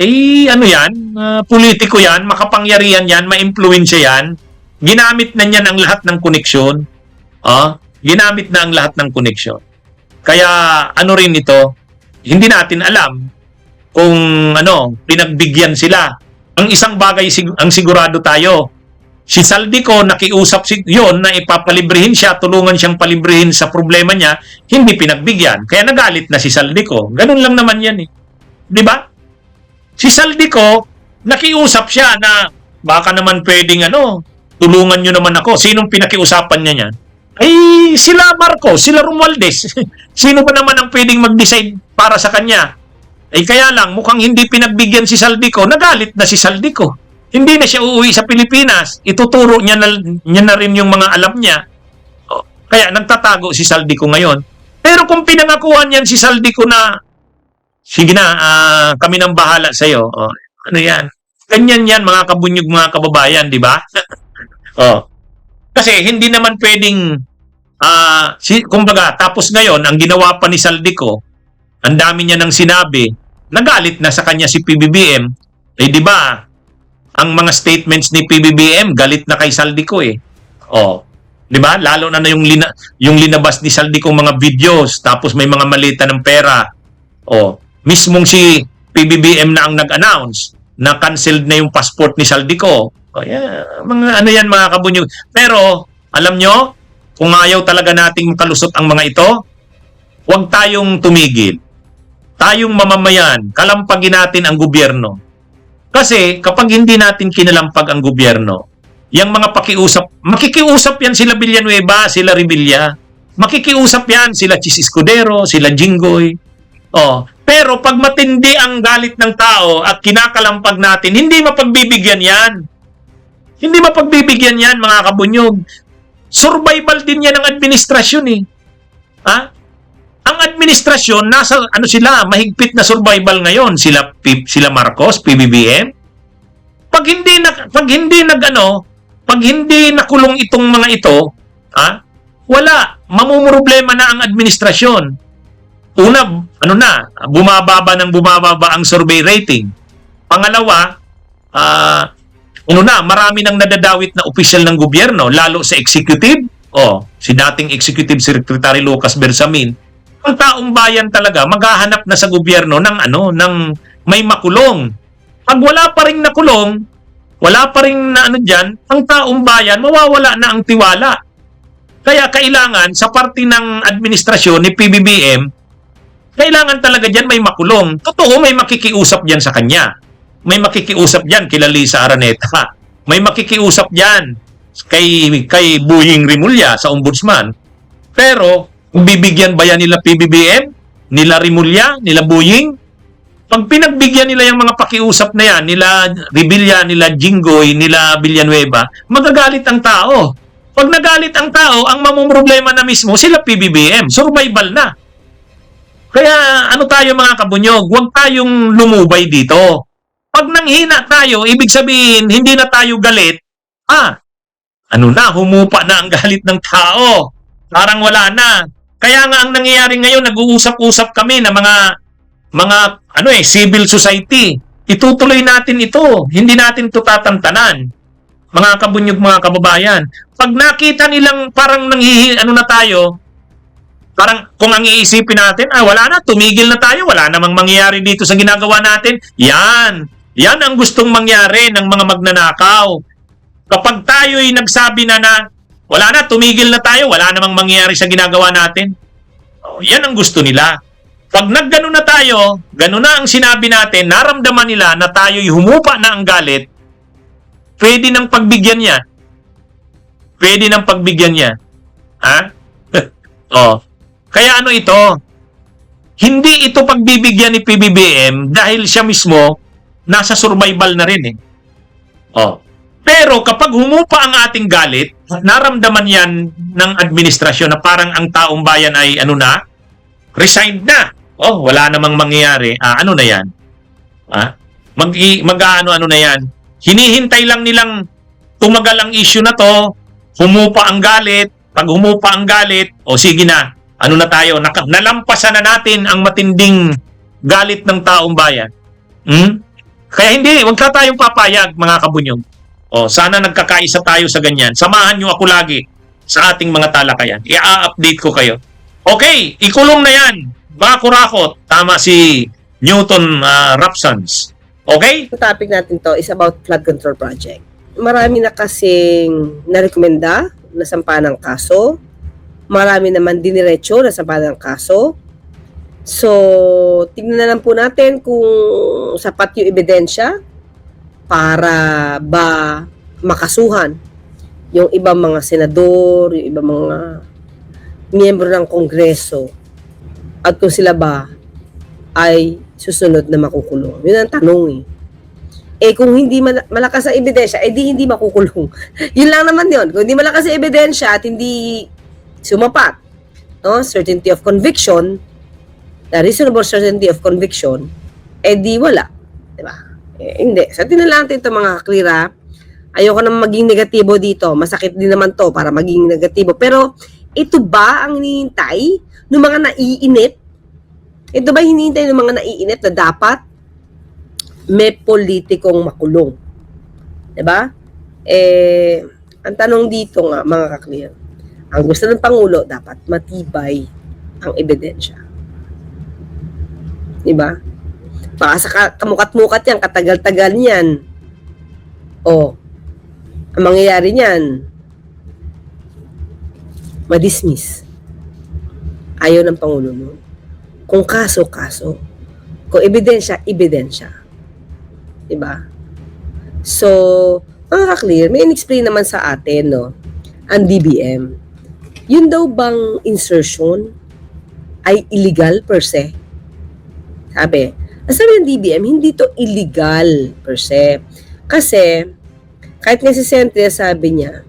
Yan? Politiko yan, makapangyarihan yan, ma-influensya yan. Ginamit na niyan ang lahat ng koneksyon. Ginamit na ang lahat ng koneksyon. Kaya rin ito, hindi natin alam kung pinagbigyan sila. Ang isang bagay ang sigurado tayo, si Saldico nakiusap yon na ipapalibrihin siya, tulungan siyang palibrihin sa problema niya, hindi pinagbigyan. Kaya nagalit na si Saldico. Ganun lang naman yan eh. Di ba? Si Saldico, nakiusap siya na baka naman pwedeng tulungan nyo naman ako. Sinong pinakiusapan niya niyan? Ay, sila Marcos, sila Romualdez. Sino ba naman ang pwedeng mag-decide para sa kanya? Kaya lang, mukhang hindi pinagbigyan si Saldico, nagalit na si Saldico. Hindi na siya uuwi sa Pilipinas. Ituturo niya na rin yung mga alam niya. Kaya nagtatago si Saldico ngayon. Pero kung pinangakuhan yan si Saldico na, sige na, kami nang bahala sa'yo. Ano yan? Ganyan yan, mga kabunyog, mga kababayan, di ba? Kasi hindi naman pwedeng kumbaga, tapos ngayon, ang ginawa pa ni Saldico, ang dami niya nang sinabi, nagalit na sa kanya si PBBM. Di ba? Ang mga statements ni PBBM, galit na kay Saldico eh. Di ba? Lalo na yung linabas ni Saldico mga videos, tapos may mga malita ng pera. Mismong si PBBM na ang nag-announce na canceled na yung passport ni Saldico. Mga mga kabunyog. Pero, alam nyo, kung ayaw talaga nating makalusot ang mga ito, huwag tayong tumigil. Tayong mamamayan, kalampagin natin ang gobyerno. Kasi kapag hindi natin kinalampag ang gobyerno, yung mga makikiusap yan sila Villanueva, sila Revilla. Makikiusap yan sila Chis Escudero, sila Jinggoy. Pero pag matindi ang galit ng tao at kinakalampag natin, hindi mapagbibigyan yan. Hindi mapagbibigyan yan, mga kabunyog. Survival din yan ng administrasyon eh. Ang administrasyon, nasa mahigpit na survival ngayon. Sila Marcos, PBBM. Pag hindi nakulong itong mga ito, wala. Mamumroblema na ang administrasyon. Una, bumababa ang survey rating. Pangalawa, marami nang nadadawit na opisyal ng gobyerno, lalo sa executive. Si dating Executive Secretary Lucas Bersamin. Ang taong bayan talaga maghahanap na sa gobyerno ng may makulong. Pag wala pa ring nakulong, wala pa ring ang taong bayan mawawala na ang tiwala. Kaya kailangan sa parte ng administrasyon ni PBBM, kailangan talaga diyan may makulong. Totoo, may makikiusap diyan sa kanya. May makikiusap diyan kila Lisa Araneta. May makikiusap diyan kay Buying Rimulya sa ombudsman. Pero bibigyan ba yan nila PBBM, nila Rimulya, nila Buying? Pag pinagbigyan nila yung mga pakiusap na yan, nila Revilla, nila Jinggoy, nila Villanueva, magagalit ang tao. Pag nagalit ang tao, ang mamumroblema na mismo, sila PBBM. Survival na. Kaya ano tayo mga kabunyog, huwag tayong lumubay dito. Pag nanghina tayo, ibig sabihin, hindi na tayo galit, humupa na ang galit ng tao. Parang wala na. Kaya nga ang nangyayari ngayon, nag-uusap-usap kami na mga civil society. Itutuloy natin ito. Hindi natin ito tatantanan. Mga kabunyog, mga kababayan. Pag nakita nilang parang na tayo, parang kung ang iisipin natin, wala na, tumigil na tayo, wala namang mangyayari dito sa ginagawa natin. Yan ang gustong mangyari ng mga magnanakaw. Kapag tayo'y nagsabi na wala na, tumigil na tayo, wala namang mangyayari sa ginagawa natin. Yan ang gusto nila. Pag naggano na tayo, gano'n na ang sinabi natin, naramdaman nila na tayo'y humupa na ang galit, pwede nang pagbigyan niya. Pwede nang pagbigyan niya. Ha? Kaya ano ito? Hindi ito pagbibigyan ni PBBM dahil siya mismo nasa survival na rin Pero kapag humupa ang ating galit, naramdaman yan ng administrasyon na parang ang taong bayan ay resigned na. Wala namang mangyayari. Ano na yan? Mag-ano na yan? Hinihintay lang nilang tumagal ang issue na to, humupa ang galit. Pag humupa ang galit, sige na, ano na tayo? Nalampasan na natin ang matinding galit ng taong bayan. Kaya hindi, huwag ka tayong papayag, mga kabunyog. Sana nagkakaisa tayo sa ganyan. Samahan nyo ako lagi sa ating mga talakayan. I-update ko kayo. Okay, ikulong na yan. Bakurakot, tama si Newton Rapsons. Okay? Ang topic natin to is about flood control project. Marami na kasing narekomenda na sampa ng kaso. Marami naman diniretso na sampa ng kaso. So, tignan na lang po natin kung sapat yung ebidensya para ba makasuhan yung ibang mga senador, yung ibang mga miyembro ng Kongreso, at kung sila ba ay susunod na makukulong. Yun ang tanong kung hindi malakas ang ebidensya, di hindi makukulong. Yun lang naman yun. Kung hindi malakas ang ebidensya at hindi sumapat, certainty of conviction, the reasonable certainty of conviction, di wala. Diba? Hindi. Sa tinalaan natin ito mga kaklira, ayoko naman maging negatibo dito. Masakit din naman to para maging negatibo. Pero ito ba ang hinihintay ng mga naiinit? Ito ba hinihintay ng mga naiinit na dapat may politikong makulong? Diba? Ang tanong dito nga, mga kaklir, ang gusto ng Pangulo, dapat matibay ang ebidensya. Diba? Baka sa kamukat-mukat yan, katagal-tagal niyan. Ang mangyayari niyan, madismiss. Ayaw ng Pangulo nun. Kung kaso. Kung ebidensya, ebidensya. Diba? So, mga kaklir, may in-explain naman sa atin, ang DBM. Yun daw bang insertion ay illegal per se? Sabi ng DBM, hindi to illegal per se. Kasi, kahit nga si Sentry, sabi niya,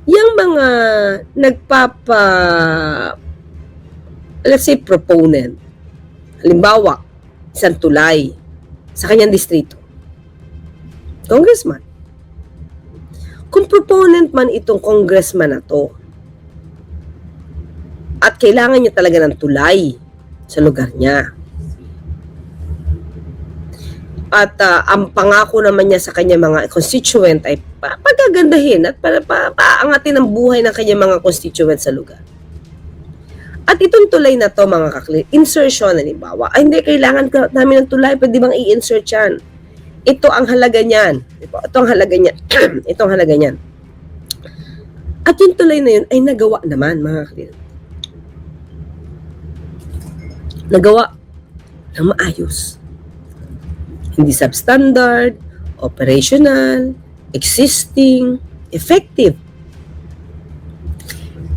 yung mga let's say, proponent, halimbawa, isang tulay sa kanyang distrito, congressman. Kung proponent man itong congressman na to, at kailangan niya talaga ng tulay sa lugar niya, at ang pangako naman niya sa kanyang mga constituent ay pagagandahin at paangatin ang buhay ng kanyang mga constituent sa lugar. At itong tulay na to, mga kaklir, insertion, halimbawa, hindi, kailangan namin ng tulay, pwede bang i-insert yan? Ito ang halaga niyan. Ito ang halaga niyan. Ito ang halaga niyan. At yung tulay na yun ay nagawa naman, mga kaklir. Nagawa ng maayos. Hindi substandard, operational, existing, effective.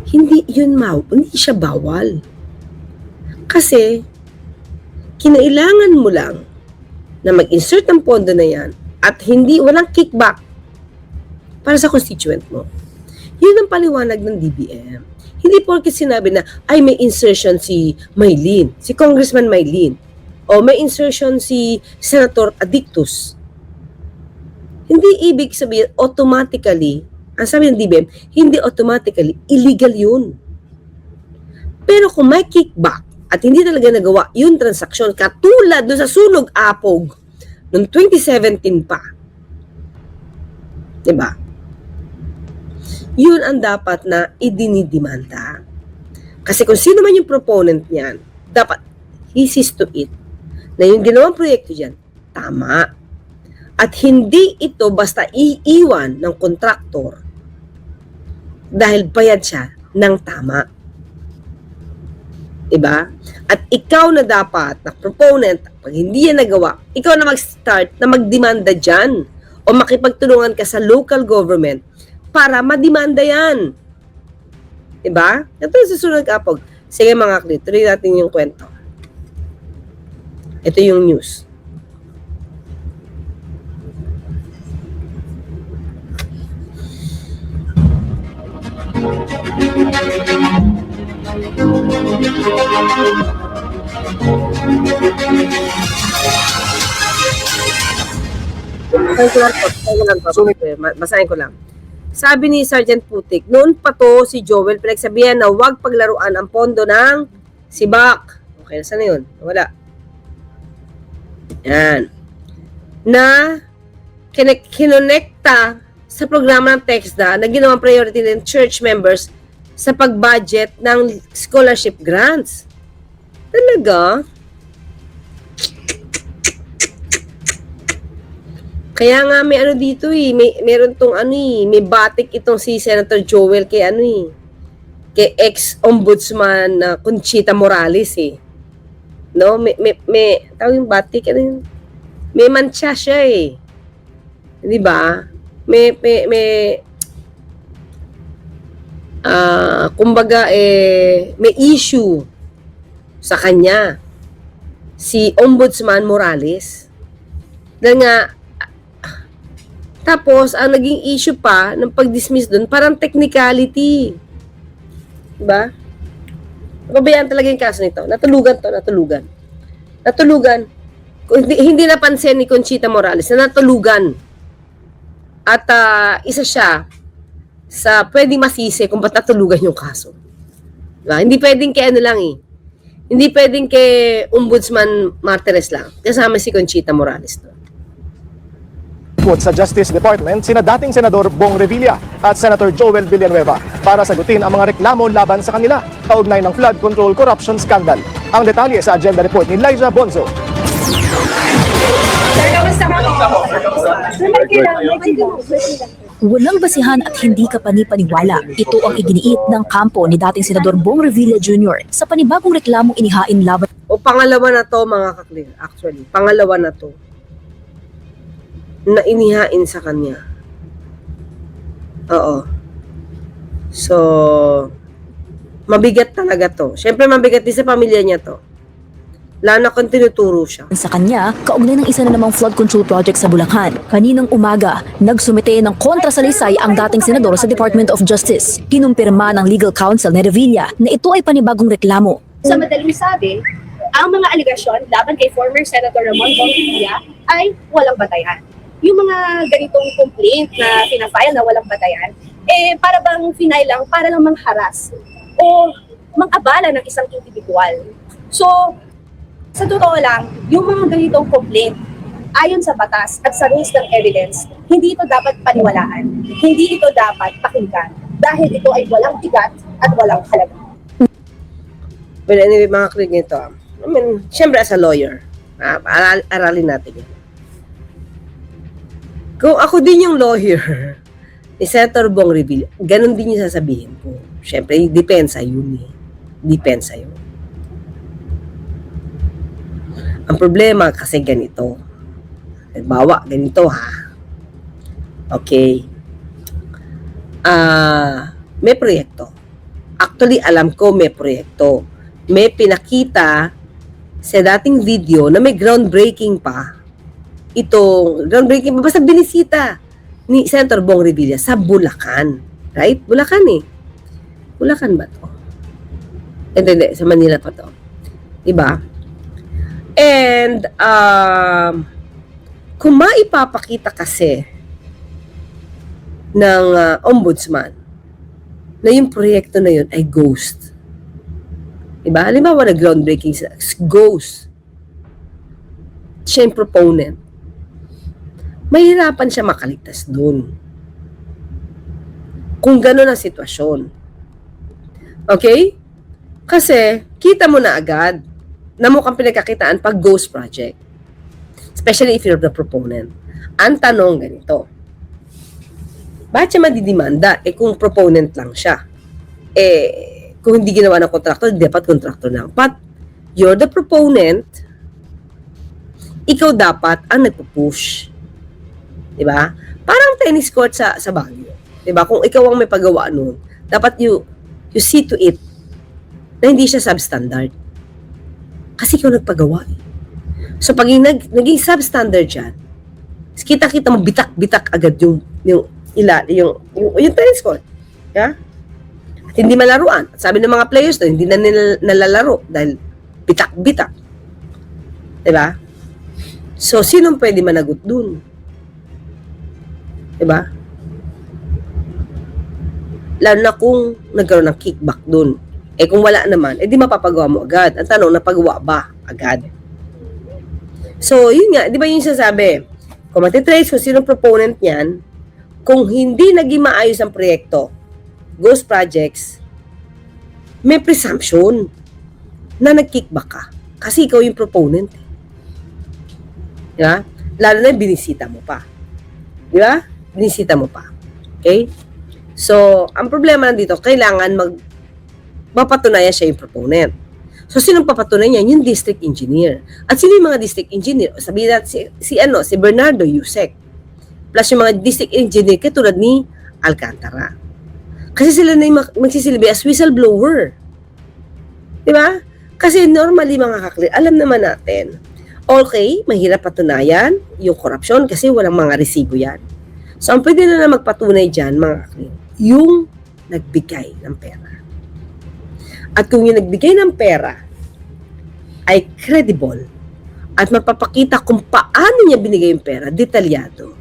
Hindi siya bawal. Kasi, kinailangan mo lang na mag-insert ng pondo na yan at walang kickback para sa constituent mo. Yun ang paliwanag ng DBM. Hindi porket sinabi na, ay may insertion si Maylin, si Congressman Maylin, o may insertion si Senator Adictus. Hindi ibig sabihin automatically, ang sabi ng DBM, hindi automatically illegal yun. Pero kung may kickback at hindi talaga nagawa yung transaksyon, katulad doon sa sunog apog noong 2017 pa, diba? Yun ang dapat na idinidimanda. Kasi kung sino man yung proponent niyan, dapat he sees to it na yung ginawang proyekto dyan, tama. At hindi ito basta iiwan ng kontraktor dahil bayad siya ng tama. Diba? At ikaw na dapat, na proponent, pag hindi yan nagawa, ikaw na mag-start na magdemanda dyan o makipagtulungan ka sa local government para mademanda yan. Diba? Ito yung susunod kapag. Sige mga klit, tuloy natin yung kwento. Ito yung news. Basahin ko lang. Sabi ni Sergeant Putik, noon pa to si Joel pinagsabihan na huwag paglaruan ang pondo ng Sibak. Okay, saan na yun? Wala. Yan. Na kinonekta sa programa ng TEXDA na ginawang priority ng church members sa pag-budget ng scholarship grants. Talaga? Kaya nga may ano dito meron tong may batik itong si Senator Joel kay kay ex-ombudsman Conchita Morales No, may tawag yung batik, may mancha siya Di ba? Kumbaga may issue sa kanya si Ombudsman Morales. Dahil nga tapos, ang naging issue pa ng pag-dismiss doon, parang technicality. Diba? Pabayaan talaga yung kaso nito. Natulugan. Hindi napansin ni Conchita Morales na natulugan. At isa siya sa pwedeng masisi kung ba't natulugan yung kaso. Diba? Hindi pwedeng kay Hindi pwedeng kay Ombudsman Martires lang. Kasama si Conchita Morales doon. Sa Justice Department sina dating Senador Bong Revilla at Senator Joel Villanueva para sagutin ang mga reklamo laban sa kanila kaugnay ng flood control corruption scandal. Ang detalye sa agenda report ni Liza Bonzo. Walang basihan at hindi ka panipaniwala. Ito ang iginiit ng kampo ni dating Senador Bong Revilla Jr. sa panibagong reklamong inihain laban. O pangalawa na to mga kaklir, actually. Pangalawa na to. Na inihain sa kanya. Oo. So, mabigat talaga to. Siyempre, mabigat din sa pamilya niya to. Lalo na kung tinuturo siya. Sa kanya, kaugnay ng isa na namang flood control project sa Bulacan. Kaninang umaga, nagsumite ng kontrasalaysay ang dating senador sa Department of Justice. Kinumpirma ng legal counsel ni Revilla na ito ay panibagong reklamo. Sa madaling sabi, ang mga aligasyon laban kay former Senator Ramon Bong Revilla ay walang batayan. Yung mga ganitong complaint na pinafile na walang batayan, para bang final lang, para lang mangharas o mang-abala ng isang individual. So, sa totoo lang, yung mga ganitong complaint, ayon sa batas at sa rules ng evidence, hindi ito dapat paniwalaan, hindi ito dapat pakinggan, dahil ito ay walang bigat at walang halaga. But anyway, mga krig nito, syempre as a lawyer, aralin natin yan. Kung ako din yung lawyer ni Senator Bong Revilla, ganun din yung sasabihin ko. Siyempre, depensa yun Depensa yun. Ang problema kasi ganito. Halimbawa, ganito Okay. May proyekto. Actually, alam ko may proyekto. May pinakita sa dating video na may groundbreaking pa. Basta binisita ni Senator Bong Revilla sa Bulacan. Right? Bulacan eh. Bulacan ba to? Hindi, sa Manila pa to. Diba? And, kung maipapakita kasi ng ombudsman na yung proyekto na yun ay ghost. Diba? Halimbawa na groundbreaking ghost. Siya yung proponent. Mahirapan siya makaligtas dun. Kung gano'n ang sitwasyon. Okay? Kasi, kita mo na agad na mukhang pinagkakitaan pag ghost project. Especially if you're the proponent. Ang tanong ganito, bakit siya madidimanda? Kung proponent lang siya. Kung hindi ginawa ng kontraktor, dapat kontraktor lang. But, you're the proponent, ikaw dapat ang nagpo-push. Diba? Parang tennis court sa Baguio. Diba? Kung ikaw ang may paggawa nun, dapat you see to it na hindi siya substandard. Kasi ikaw nagpagawa. So, pag naging substandard yan, kita-kita mo bitak-bitak agad yung tennis court. Yeah? At hindi malaruan. At sabi ng mga players doon, hindi na nila nalalaro dahil bitak-bitak. Diba? So, sinong pwede managot dun? Diba? Lalo na kung nagkaroon ng kickback dun. Kung wala naman, di mapapagawa mo agad. Ang tanong, napagawa ba agad? So, yun nga, di ba yung sasabi? Kung matitrace kung sinong proponent niyan, kung hindi naging maayos ang proyekto, ghost projects, may presumption na nag-kickback ka. Kasi ikaw yung proponent. Diba? Lalo na binisita mo pa. Diba? Binisita mo pa. Okay? So, ang problema nandito, kailangan mapatunayan siya yung proponent. So, sinong papatunayan niya? Yung district engineer. At sino yung mga district engineer? Sabihin natin si Bernardo Yusek. Plus yung mga district engineer katulad ni Alcantara. Kasi sila na yung magsisilbi as whistleblower. Diba? Kasi normally mga kaklir, alam naman natin, okay, mahirap patunayan yung korupsyon kasi walang mga resibo yan. So, ang pwede na magpatunay dyan, mga kaklir, yung nagbigay ng pera. At kung yung nagbigay ng pera ay credible at mapapakita kung paano niya binigay yung pera, detalyado,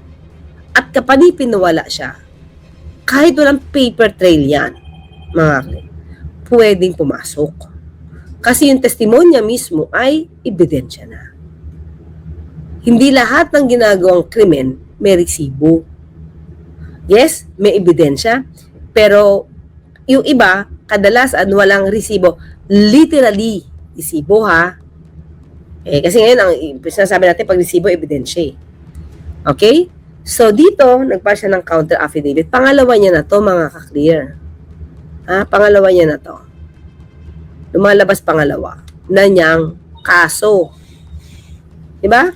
at kapag pinawala siya, kahit walang paper trail yan, mga kaklir, pwedeng pumasok. Kasi yung testimonya mismo ay ebidensya na. Hindi lahat ng ginagawang krimen may resibo. Yes, may ebidensya, pero yung iba, kadalasan walang resibo. Literally, resibo ha. Kasi ngayon, ang sinasabi natin, pag resibo, ebidensya eh. Okay? So, dito, nagpa siya ng counter affidavit. Pangalawa niya na to, mga ka-clear. Pangalawa niya na to. Lumalabas pangalawa na niyang kaso. Diba?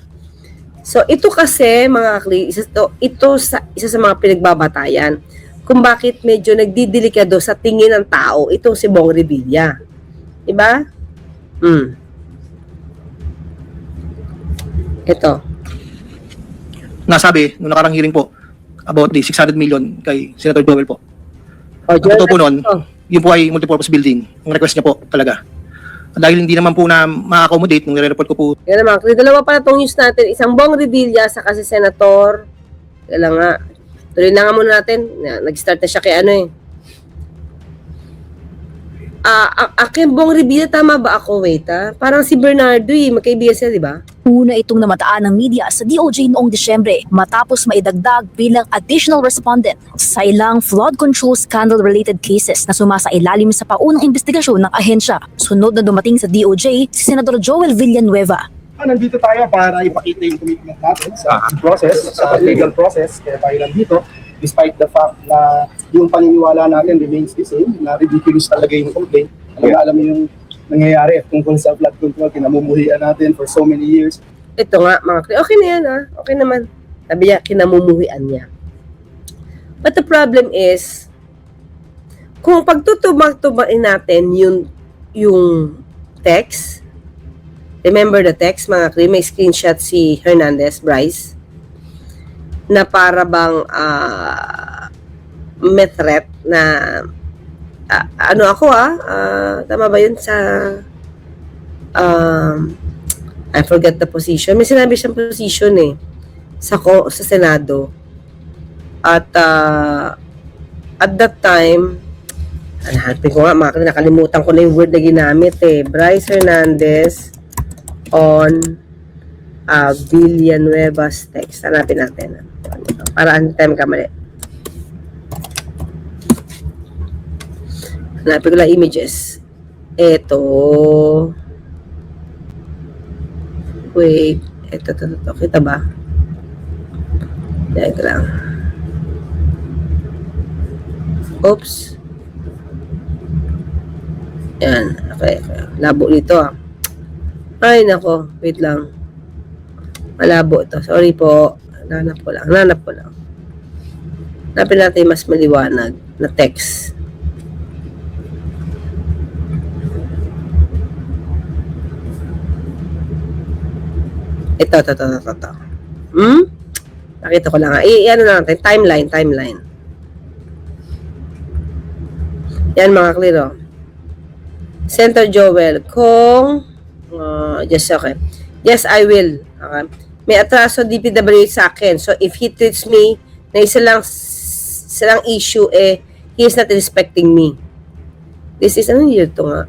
So, ito kasi, mga ka-clear, isa sa mga pinagbabatayan kung bakit medyo nagdidelikado sa tingin ng tao itong si Bong Revilla. Diba? Ito. Nasabi, nung nakarang hearing po, about the 600 million kay Senator Joel po. O, Ang totoo po nun, yun po ay multipurpose building. Ang request niya po talaga. Dahil hindi naman po na ma-accommodate nung nire-report ko po. Yan naman, dalawa pala itong news natin. Isang Bong Revilla sa kasi Senator. Kailan nga. Tuloy na nga muna natin. Nag-start na siya kay ano eh. Akin Bong Revilla, tama ba ako? Wait Parang si Bernardo eh. Magkaibigan sila, di ba? Una itong namataan ng media sa DOJ noong Disyembre matapos maidagdag bilang additional respondent sa ilang flood control scandal-related cases na sumasailalim sa paunang investigasyon ng ahensya. Sunod na dumating sa DOJ si Senador Joel Villanueva. Nandito tayo para ipakita yung commitment natin sa process, sa legal process. Kaya tayo nandito, despite the fact na yung paniniwala natin remains the same, na ridiculous talaga yung complaint. Alam mo yung nangyayari tungkol sa flood control, kinamumuhian natin for so many years. Ito nga, mga okay na yan Okay naman. Sabi niya, kinamumuhian niya. But the problem is, kung pagtutubag-tubain natin yung text, Remember the text, mga Klee? May screenshot si Hernandez, Bryce, na para bang may threat na tama ba yun sa I forget the position. May sinabi siyang position sa Senado. At at that time, hanapin ko nga, nakalimutan ko na yung word na ginamit Bryce Hernandez on Villanueva's text. Hanapin natin. Para hindi tayo magkamali. Hanapin ko lang images. Ito. Wait. Ito. Kita ba? Yan ko lang. Oops. Yan. Okay. Labo dito Ay, nako. Wait lang. Malabo to. Sorry po. Nanap ko lang. Hanapin natin mas maliwanag na text. Ito. Nakita ko lang. Ano na natin? Timeline. Yan, mga kliro. Senator Joel, kung Yes, I will. Okay. May atraso DPWH sa akin. So, if he treats me na isa lang issue, he is not respecting me. This is, anong year to nga?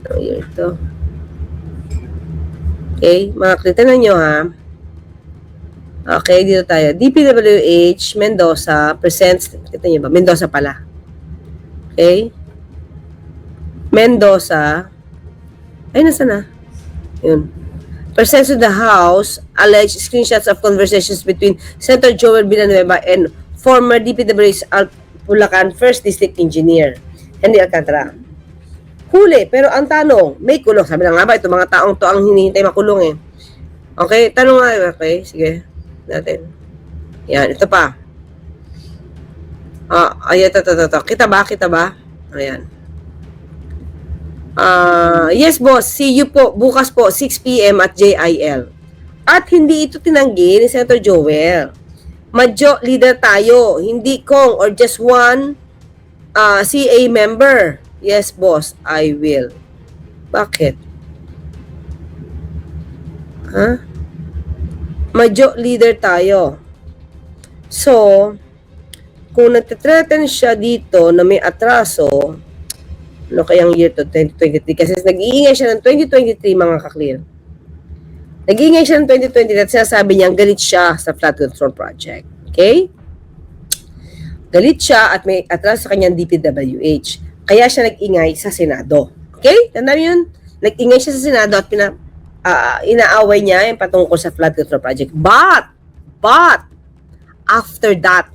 Anong year to? Okay, mga klitanan nyo Okay, dito tayo. DPWH Mendoza presents, kita nyo ba? Mendoza pala. Okay? Mendoza, ay, nasa na? Yun. Presents to the House alleged screenshots of conversations between Senator Joel Villanueva and former DPWH Bulacan 1st District Engineer Henry Alcantara. Huli, pero ang tanong, may kulong. Sabi na nga ba, ito mga taong to ang hinihintay makulong Okay, tanong nga. Okay, sige. Natin. Yan, ito pa. Ayan, ito. Kita ba? Ayan. Yes, boss. See you po. Bukas po, 6 p.m. at JIL. At hindi ito tinanggi ni Senator Joel. Madjo, leader tayo. Hindi kong or just one CA member. Yes, boss. I will. Bakit? Madjo, leader tayo. So, kung nagtitreten siya dito na may atraso, ano kayang year to 2023? Kasi nag-iingay siya ng 2023, mga ka-clear. Nag-iingay siya ng 2023 at sinasabi niya, galit siya sa flood control project. Okay? Galit siya at may atraso sa kanyang DPWH. Kaya siya nag-ingay sa Senado. Okay? Tandaan yun? Nag-ingay siya sa Senado at inaaway niya yung patungkol sa flood control project. But, after that,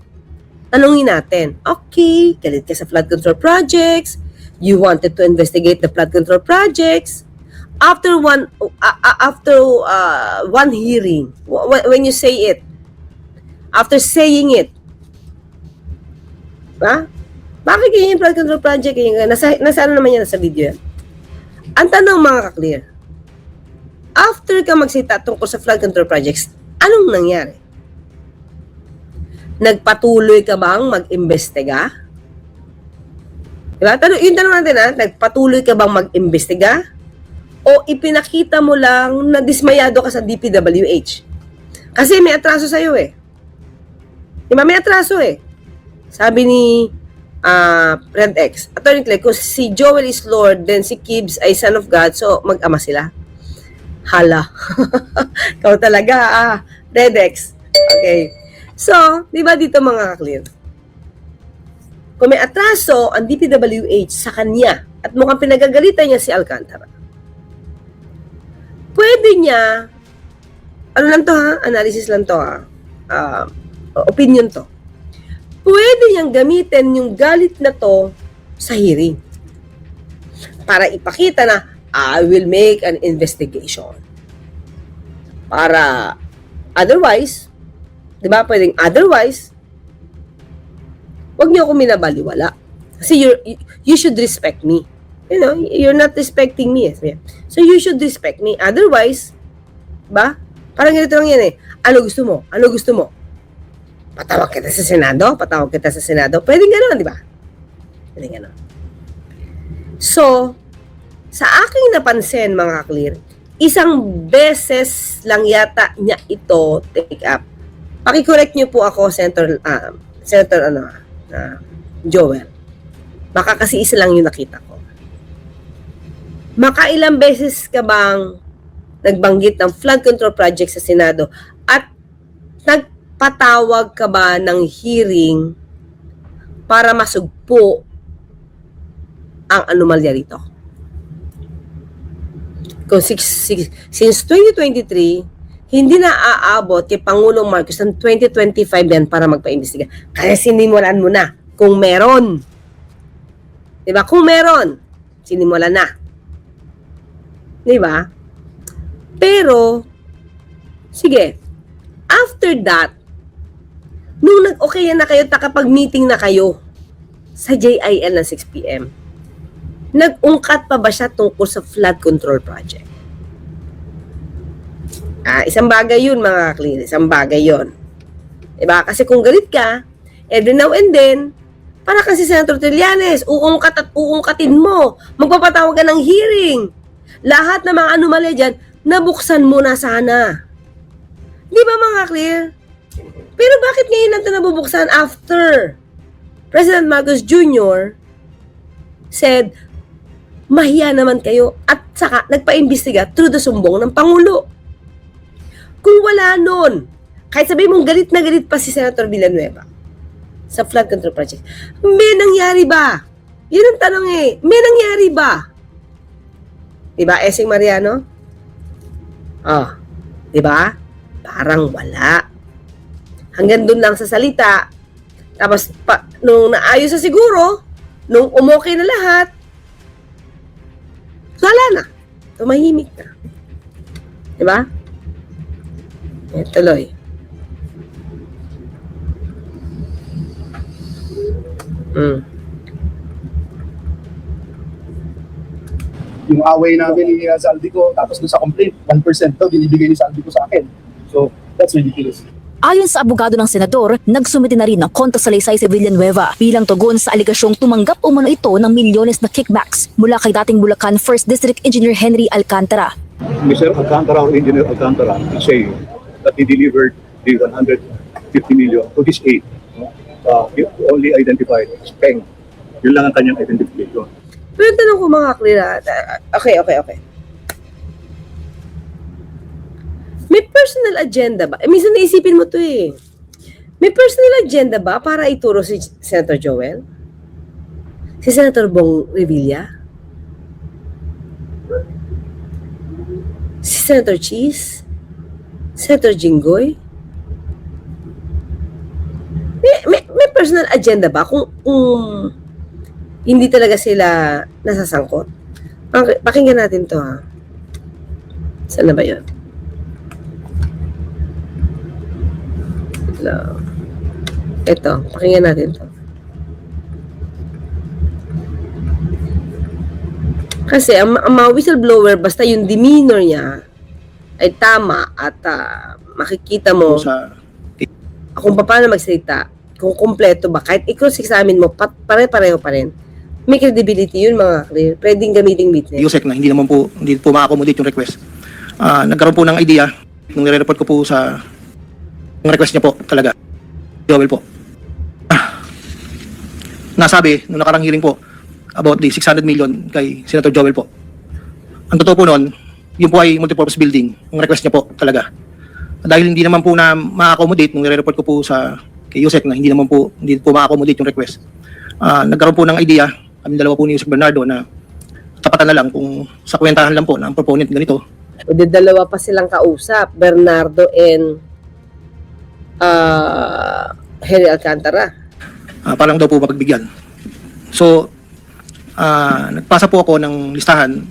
tanungin natin, okay, galit ka sa flood control projects, you wanted to investigate the flood control projects, after one hearing, when you say it, after saying it, bakit ganyan yung flood control project? Nasa ano naman yan, nasa video yan? Ang tanong, mga ka-clear, after ka magsita tungkol sa flood control projects, anong nangyari? Nagpatuloy ka bang mag-imbestiga? Diba? Yung tanong natin nagpatuloy ka bang mag-imbestiga? O ipinakita mo lang na dismayado ka sa DPWH? Kasi may atraso sa'yo Diba? May atraso Sabi ni Red X, Attorney Clay, kung si Joel is Lord, then si Kibbs ay Son of God, so mag-ama sila. Hala. Ikaw talaga, Redex. Okay. So, di ba dito mga ka-clear? Kung may atraso ang DPWH sa kanya at mukhang pinagagalitan niya si Alcantara, pwede niya, ano lang to analysis lang to opinion to. Pwede niyang gamitin yung galit na to sa hearing para ipakita na I will make an investigation. Para otherwise, di ba pwedeng otherwise, wag niyo ako minabaliwala. Kasi you should respect me. you're not respecting me. So you should respect me. Otherwise, ba? Parang ganito lang yan eh. Ano gusto mo? Ano gusto mo? Patawag kita sa Senado? Patawag kita sa Senado? Pwedeng gano'n, di ba? Pwedeng gano'n. So, sa aking napansin, mga clear, isang beses lang yata niya ito take up. Paki-correct niyo po ako, Senator Joel. Baka kasi isa lang yung nakita ko. Makailang beses ka bang nagbanggit ng flood control project sa Senado at nagpatawag ka ba ng hearing para masugpo ang anomalya rito? Kung since 2023, hindi na aabot kay Pangulong Marcos ng 2025 yan para magpa-imbestiga. Kaya sinimulan mo na kung meron. Diba? Kung meron, sinimulan na. Diba? Pero, sige, after that, nung nag-okay na kayo, nakapag-meeting na kayo sa JIL na 6 p.m., nag-ungkat pa ba siya tungkol sa flood control project? Isang bagay yun, mga clear. Isang bagay yun. Diba? Kasi kung galit ka, every now and then, para kasi Senator Trillanes, uungkat at uungkatin mo. Magpapatawag ka ng hearing. Lahat ng mga anomalya dyan, nabuksan mo na sana. Di ba, mga clear? Pero bakit ngayon natin nabubuksan after President Marcos Jr. said, mahiya naman kayo at saka nagpa-imbestiga through the sumbong ng Pangulo. Kung wala nun, kahit sabihin mong galit na galit pa si Senator Villanueva sa flood control project, may nangyari ba? Yun ang tanong eh, may nangyari ba? Diba, Esing Mariano? Diba? Parang wala. Hanggang dun lang sa salita. Tapos, nung naayos na siguro, nung umokay na lahat, wala na. Tumahimik na. Diba? Tuloy. Yung away namin ni Saldico, tapos doon sa complaint, 1% daw binibigay ni Saldico sa akin. So, that's ridiculous. Ayon sa abogado ng senador, nagsumite na rin ng kontrasalaysay si Villanueva bilang tugon sa aligasyong tumanggap umano ito ng milyones na kickbacks mula kay dating Bulacan 1st District Engineer Henry Alcantara. Mr. Alcantara or Engineer Alcantara is saying that he delivered the 150 million to his aid. He only identified as Peng. Yun lang ang kanyang identification. Pero tanong ko, mga clear, okay. May personal agenda ba? Minsan naisipin mo to eh. May personal agenda ba para ituro si Senator Joel? Si Senator Bong Revilla? Si Senator Cheese? Senator Jinggoy? May personal agenda ba kung hindi talaga sila nasasangkot? Pakinggan natin to, ha. Saan na ba yun? Ito, pakinggan natin to. Kasi ang mga whistleblower, basta yung demeanor niya ay tama at makikita mo kung paano magsalita, kung kompleto ba, kahit i-cross-examine mo, pare-pareho pa rin. May credibility yun, mga clear. Pwedeng gamiting witness. Yusek na hindi po ma-accommodate yung request. Nagkaroon po ng idea nung nire-report ko po sa yung request niya po talaga. Joel po. Nasabi nung nakarang hearing po about the 600 million kay Senator Joel po. Ang totoo po noon, yun po ay multipurpose building. Yung request niya po talaga. Dahil hindi naman po na ma-accommodate nung nire-report ko po sa kay Yusek na hindi po ma-accommodate yung request. Nagkaroon po ng idea kami dalawa po ni Yusek Bernardo na tapatan na lang kung sa kwentahan lang po na ang proponent ganito. O di dalawa pa silang kausap, Bernardo and Henry Alcantara. Parang daw po mapagbigyan. So, nagpasa po ako ng listahan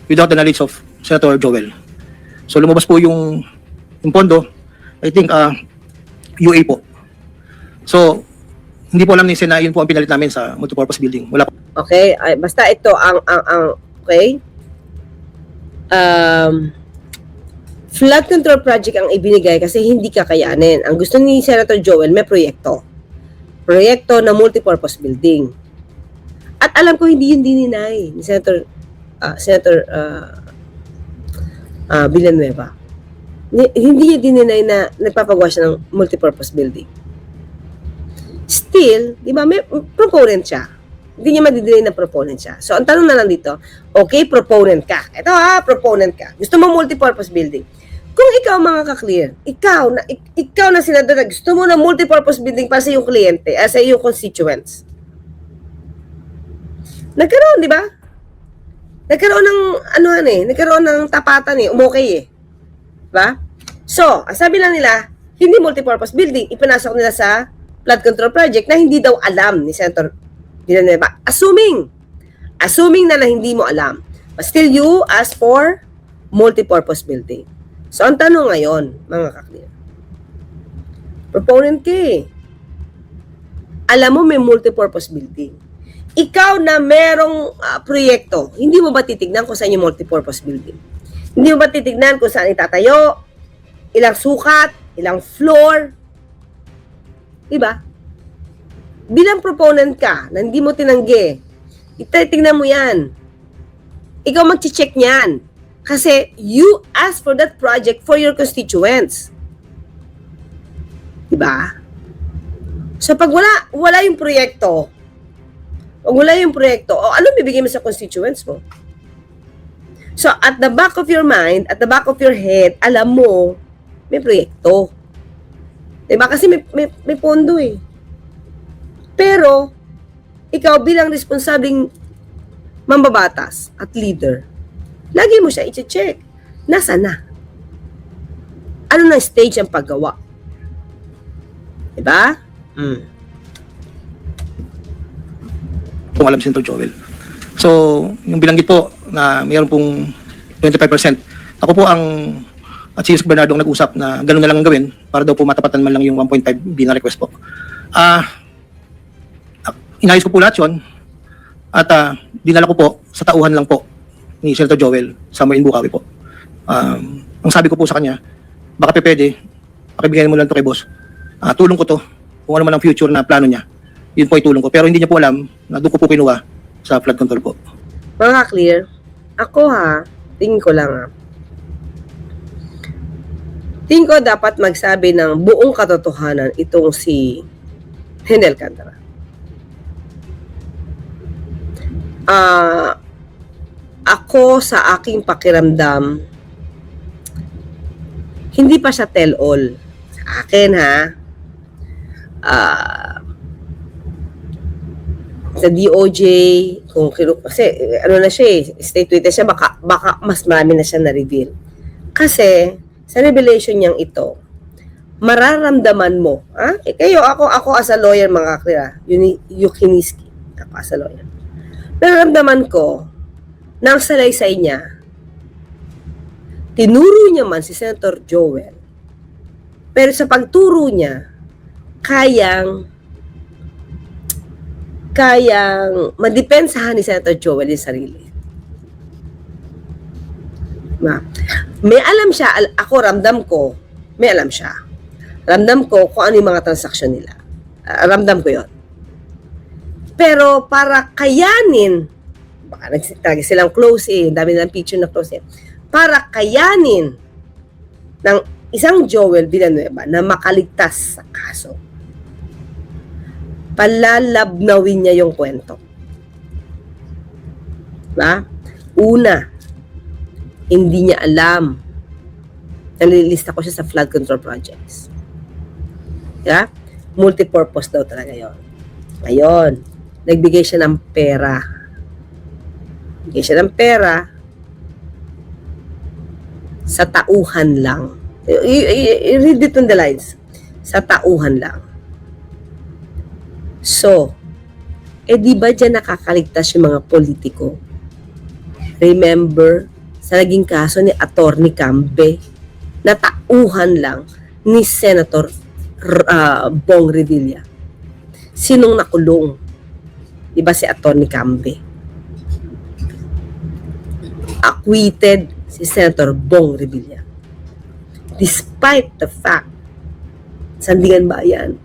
without the knowledge of Senator Joel. So, lumabas po yung pondo, I think, UA po. So, Hindi po alam ni Sen na yun po ang pinalit namin sa multipurpose building. Wala po. Okay? Ay, basta ito okay? Flood control project ang ibinigay kasi hindi kakayanin. Ang gusto ni Senator Joel, may proyekto. Proyekto na multipurpose building. At alam ko hindi yun dininay ni Senator Villanueva. Hindi niya dininay na nagpapagawa siya ng multipurpose building. Still, di ba, may proponent siya. Hindi niya madidinay na proponent siya. So, ang tanong na lang dito, okay, proponent ka. Ito proponent ka. Gusto mo multipurpose building. Kung ikaw, mga ka-clear, ikaw na senador na gusto mo na multipurpose building para sa iyong kliyente, sa iyong constituents. Nagkaroon, di ba? Nagkaroon ng, nagkaroon ng tapatan umokay Diba? So, sabi lang nila, hindi multipurpose building, ipinasok nila sa flood control project na hindi daw alam ni Senator Villanueva. Assuming na hindi mo alam. But still you ask for multipurpose building. So, ang tanong ngayon, mga ka-clear, proponent ka alam mo may multipurpose building. Ikaw na merong proyekto, hindi mo ba titignan kung saan yung multipurpose building? Hindi mo ba titignan kung saan itatayo, ilang sukat, ilang floor, diba? Bilang proponent ka, na hindi mo tinanggi, ititignan mo yan. Ikaw mag-check niyan. Kasi you asked for that project for your constituents. Diba? So pag wala yung proyekto, ano bibigay mo sa constituents mo? So at the back of your mind, at the back of your head, alam mo, may proyekto. Diba? Kasi may pondo Pero, ikaw bilang responsabling mambabatas at leader, lagi mo siya i-check. Nasaan na? Ano na stage ang paggawa? Diba? Kung alam si Senator Joel. So, yung binanggit po na mayroon pong 25%, ako po at si Yusek Bernardo ang nag-usap na gano'n na lang ang gawin para daw po matapatan man lang yung 1.5 B na request po. Inayos ko po lahat yun at dinala ko po sa tauhan lang po ni Senator Joel somewhere in Bukawi po. Ang sabi ko po sa kanya, baka pwede, pakibigyan mo lang to kay boss. Tulong ko to, kung ano man ang future na plano niya, yun po ay tulong ko. Pero hindi niya po alam na doon ko po kinuha sa flood control po. Mga clear, ako tingin ko lang tingin ko dapat magsabi ng buong katotohanan itong si Henry Alcantara. Ako sa aking pakiramdam, hindi pa siya tell-all. Sa akin sa DOJ, kasi na siya state witness siya, baka mas marami na siya na-reveal. Kasi, sa revelation niyang ito, mararamdaman mo, ako as a lawyer, mga kakira, Yukiniski, ako as a lawyer, nararamdaman ko, na ang salaysay niya, tinuro niya man si Senator Joel, pero sa pagturo niya, kayang madepensahan ni Senator Joel yung sarili. May alam siya, ako ramdam ko, may alam siya. Ramdam ko kung ano yung mga transaksyon nila. Ramdam ko yon. Pero para kayanin, baka nagtagi silang close dami nilang picture na close para kayanin ng isang Joel Villanueva na makaligtas sa kaso, palalabnawin niya yung kwento. Diba? Una, hindi niya alam na nililista ko siya sa flood control projects. Diba? Multipurpose daw talaga yun. Ngayon, nagbigay siya ng pera. Nagbigay siya ng pera sa tauhan lang. Read it on the lines. Sa tauhan lang. So, di ba dyan nakakaligtas yung mga politiko? Remember, sa naging kaso ni Attorney Cambe, na tauhan lang ni Senator Bong Revilla. Sinong nakulong? Diba si Atty. Cambe? Acquitted si Senator Bong Revilla. Despite the fact, Sandigan Bayan,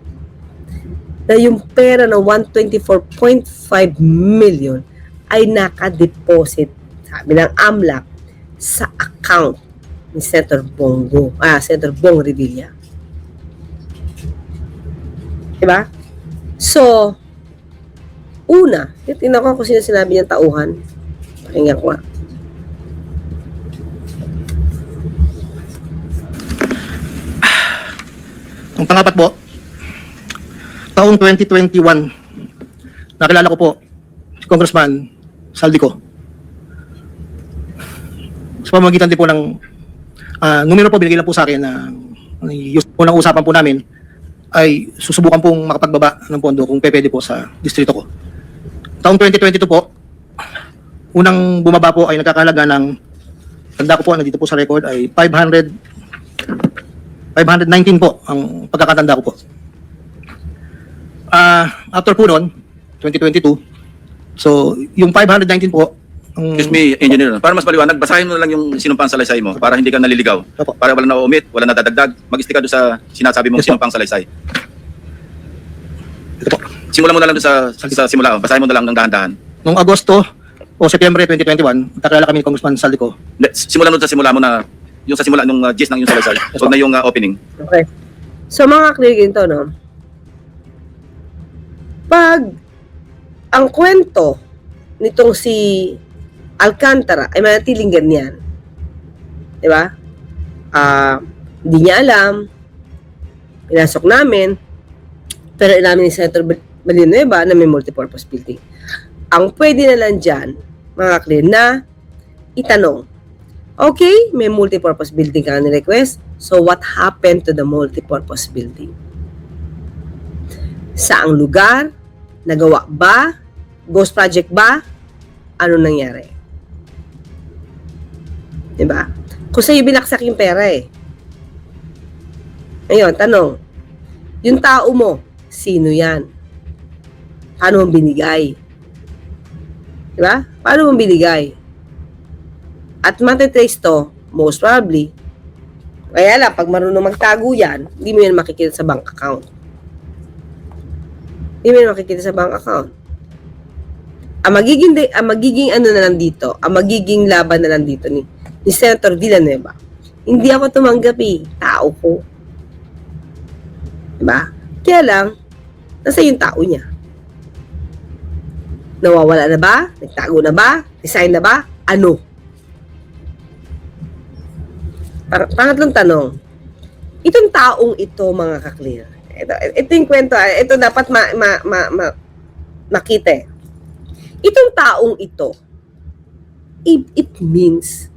na yung pera na 124.5 million ay nakadeposit, sabi ng AMLAC, sa account ni Senator Senator Bong Revilla. Diba? So, una, tingnan ko kung sino sinabi niyang tauhan. Pakinggan ko nga. Ang pangapat po, taong 2021, nakilala ko po si Congressman Saldico. Sa pamamagitan din po ng numero po binigay lang po sa akin na yung unang usapan po namin ay susubukan pong makapagbaba ng pondo kung pwede po sa distrito ko. Taong 2022 po, unang bumaba po ay nagkakahalaga ng, tanda ko po, nandito po sa record, ay 519 po ang pagkakatanda ko po. After po noon, 2022, so yung 519 po, Excuse me, engineer. Para mas maliwanag, basahin mo na lang yung sinumpang salaysay mo para hindi ka naliligaw. Opo. Para wala na omit, wala na dadagdag. Mag-stick ka doon sa sinasabi mong Yes, po. sinumpang salaysay. ito po, Simulan mo na lang doon sa simula. Basahin mo na lang ng dahan-dahan. noong Agosto o Setyembre 2021, nakilala kami ni Congressman Saldico. Simulan mo sa simula mo na, yung sa simula nung gist ng yung salaysay. Huwag na yung opening. Okay. So, mga clear ginto, no? Pag ang kwento nitong si Alcantara ay manatiling ganyan, di ba? Hindi niya alam, pinasok namin, pero inamin ni Senator Villanueva na may multipurpose building. Ang pwede na lang dyan, mga clear, na itanong, okay, may multipurpose building ka na request, so what happened to the multipurpose building? Saang lugar? Nagawa ba? Ghost project ba? Ano nangyari? Diba? Kung sa'yo binaksak yung pera eh. Ngayon, tanong, yung tao mo, sino yan? Paano mong binigay? Diba? Paano mong binigay? At matitrace to, most probably, kaya lang, pag marunong magtago yan, hindi mo yan makikita sa bank account. Hindi mo yan makikita sa bank account. Ang magiging ano na lang dito, ang magiging laban na lang dito ni Senator Villanueva, hindi ako tumanggap eh, tao ko. Diba? Kaya lang, nasa yung tao niya. Nawawala na ba? Nagtago na ba? Resign na ba? Ano? Pangatlong tanong, itong taong ito, mga ka-clear, ito yung kwento, ito dapat makita eh. Itong taong ito, it means,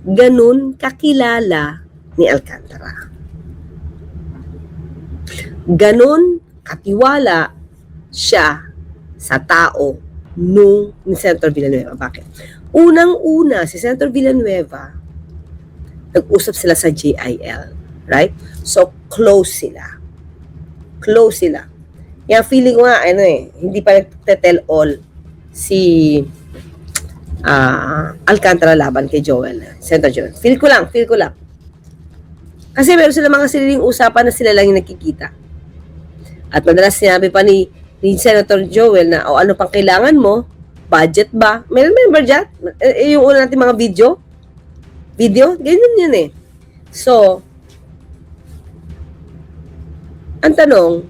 ganun kakilala ni Alcantara. Ganun katiwala siya sa tao ni Senator Villanueva. Bakit? Unang-una, si Senator Villanueva, nag-usap sila sa JIL. Right? So, close sila. Close sila. Kaya feeling ko nga, hindi pa nagte-tell all si Alcantara laban kay Senator Joel. Feel ko lang. Kasi meron sila mga sariling usapan na sila lang yung nakikita. At madalas sinabi pa ni Senator Joel na, ano pang kailangan mo? Budget ba? Meron ba dyan? Yung una natin mga video? Ganyan yun eh. So, ang tanong,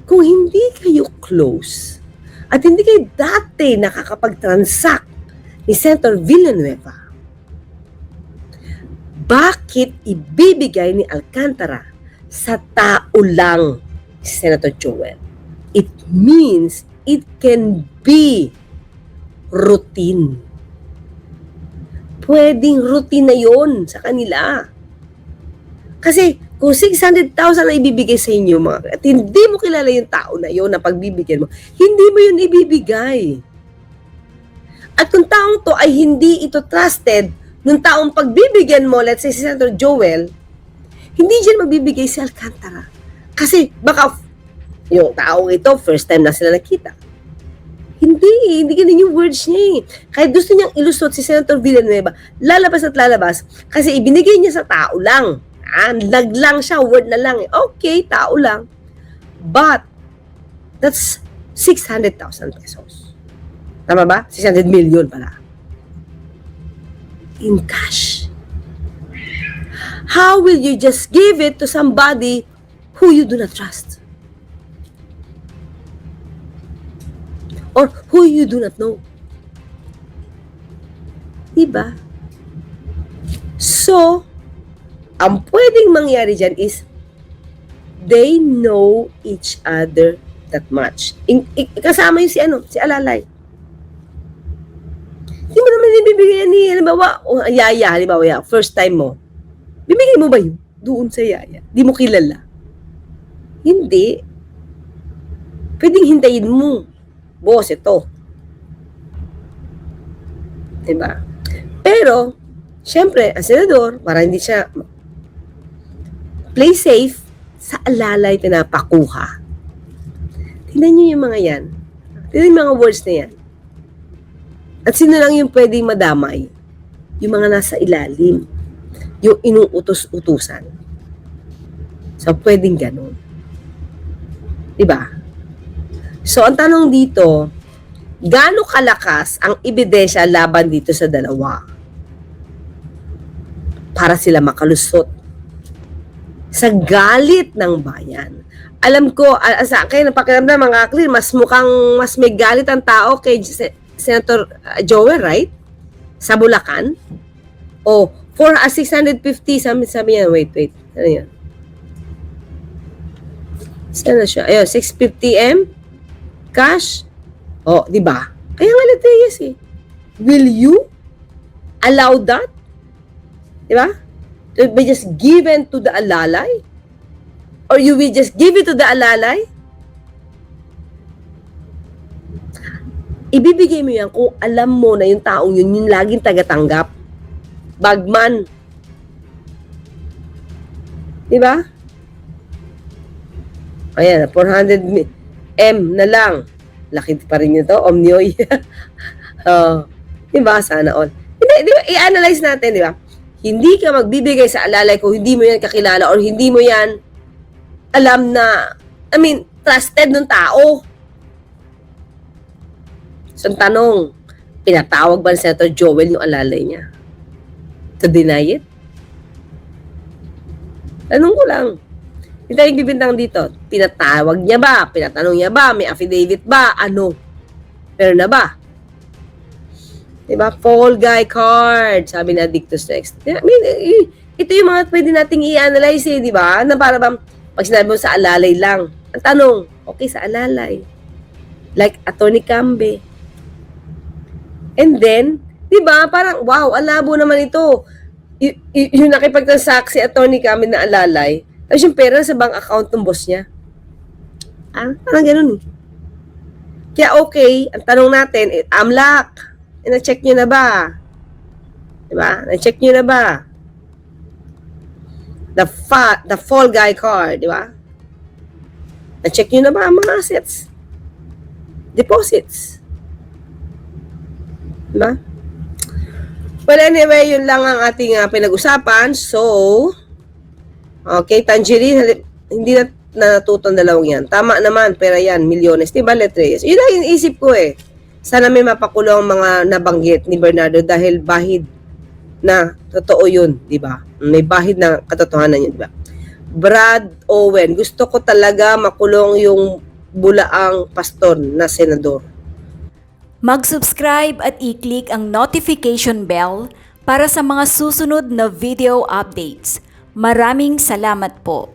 kung hindi kayo close at hindi kayo dati nakakapag-transact ni Senator Villanueva, bakit ibibigay ni Alcantara sa tao lang si Senator Joel? It means it can be routine. Pwedeng routine na yun sa kanila. Kasi kung 600,000 na ibibigay sa inyo, at hindi mo kilala yung tao na yun na pagbibigyan mo, hindi mo yun ibibigay. At kung taong to ay hindi ito trusted, nung taong pagbibigyan mo, let's say si Senator Joel, hindi dyan magbibigay si Alcantara. Kasi baka Yung taong ito, first time na sila nakita. Hindi ganun yung words niya eh. Kahit gusto niyang ilusot si Senator Villanueva, lalabas at lalabas kasi ibinigay niya sa tao lang. Naglang siya, word na lang eh. Okay, tao lang. But, that's 600,000 pesos. Tama ba? 600 million pala. In cash. How will you just give it to somebody who you do not trust? Or who you do not know? Diba? So, ang pwedeng mangyari dyan is they know each other that much. Kasama yung si Alalay. Hindi mo naman ibibigay ni, halimbawa, halimbawa, first time mo. Bibigay mo ba yun? Doon sa yaya. Di mo kilala. Hindi. Pwedeng hintayin mo. Boss, ito. Diba? Pero, syempre, ang senador, para hindi siya play safe, sa Alalay pinapakuha. Tingnan nyo yung mga yan. Tingnan yung mga words na yan. At sino lang yung pwedeng madamay? Yung mga nasa ilalim. Yung inuutos-utusan. So, pwedeng ganun. Diba? So, ang tanong dito, gaano kalakas ang ebidensya laban dito sa dalawa? Para sila makalusot sa galit ng bayan. Alam ko, sa akin, pakiramdam mga clear, mas may galit ang tao kay Senator Joel, right? Sa Bulacan. O, 650, sabi niya, wait, ano yan? Saan na siya? Ayun, 650M, cash. O, di ba? Kaya nga Letreyes eh. Will you allow that? Di ba? To be just given to the Alalay? Or you will just give it to the Alalay? Ibibigay mo yan kung alam mo na yung taong yun, yung laging tagatanggap. Bagman. Diba? Ayan, 400M na lang. Laki pa rin nito, Omnioy. Diba? Sana all. Hindi, diba? I-analyze natin, diba? Hindi ka magbibigay sa Alalay kung hindi mo yan kakilala or hindi mo yan alam na, trusted ng tao. So, ang tanong, pinatawag ba ni Senator Joel yung Alalay niya? To deny it? Tanong ko lang. Hindi tayong bibintang dito. Pinatawag niya ba? Pinatanong niya ba? May affidavit ba? Ano? Pero na ba? Diba? Fall guy card. Sabi na Dictus Next. Ito yung mga pwede nating i-analyze eh, diba? Na para bang, pag sinabi mo sa Alalay lang. Ang tanong, okay sa Alalay. Like Atty. Cambe. And then, diba? Parang, wow, alabo naman ito. Yung nakipagtransact si Atty. Cambe na Alalay, tapos yung pera sa bank account ng boss niya. Parang ganun eh. Kaya okay, ang tanong natin, AMLAC, na-check nyo na ba? Diba? Na-check nyo na ba? The fall guy card, diba? Na-check nyo na ba ang mga assets? Deposits. Diba? Well, anyway, yun lang ang ating pinag-usapan. So, okay, Tangerine, hindi na natutong dalawang yan. Tama naman, pera yan, milyones. Diba, Letreyes? Yun lang yung isip ko eh. Sana may mapakulong mga nabanggit ni Bernardo dahil bahid na totoo yun, diba? May bahid na katotohanan yun, diba? Brad Owen, gusto ko talaga makulong yung bulaang pastor na senador. Mag-subscribe at i-click ang notification bell para sa mga susunod na video updates. Maraming salamat po.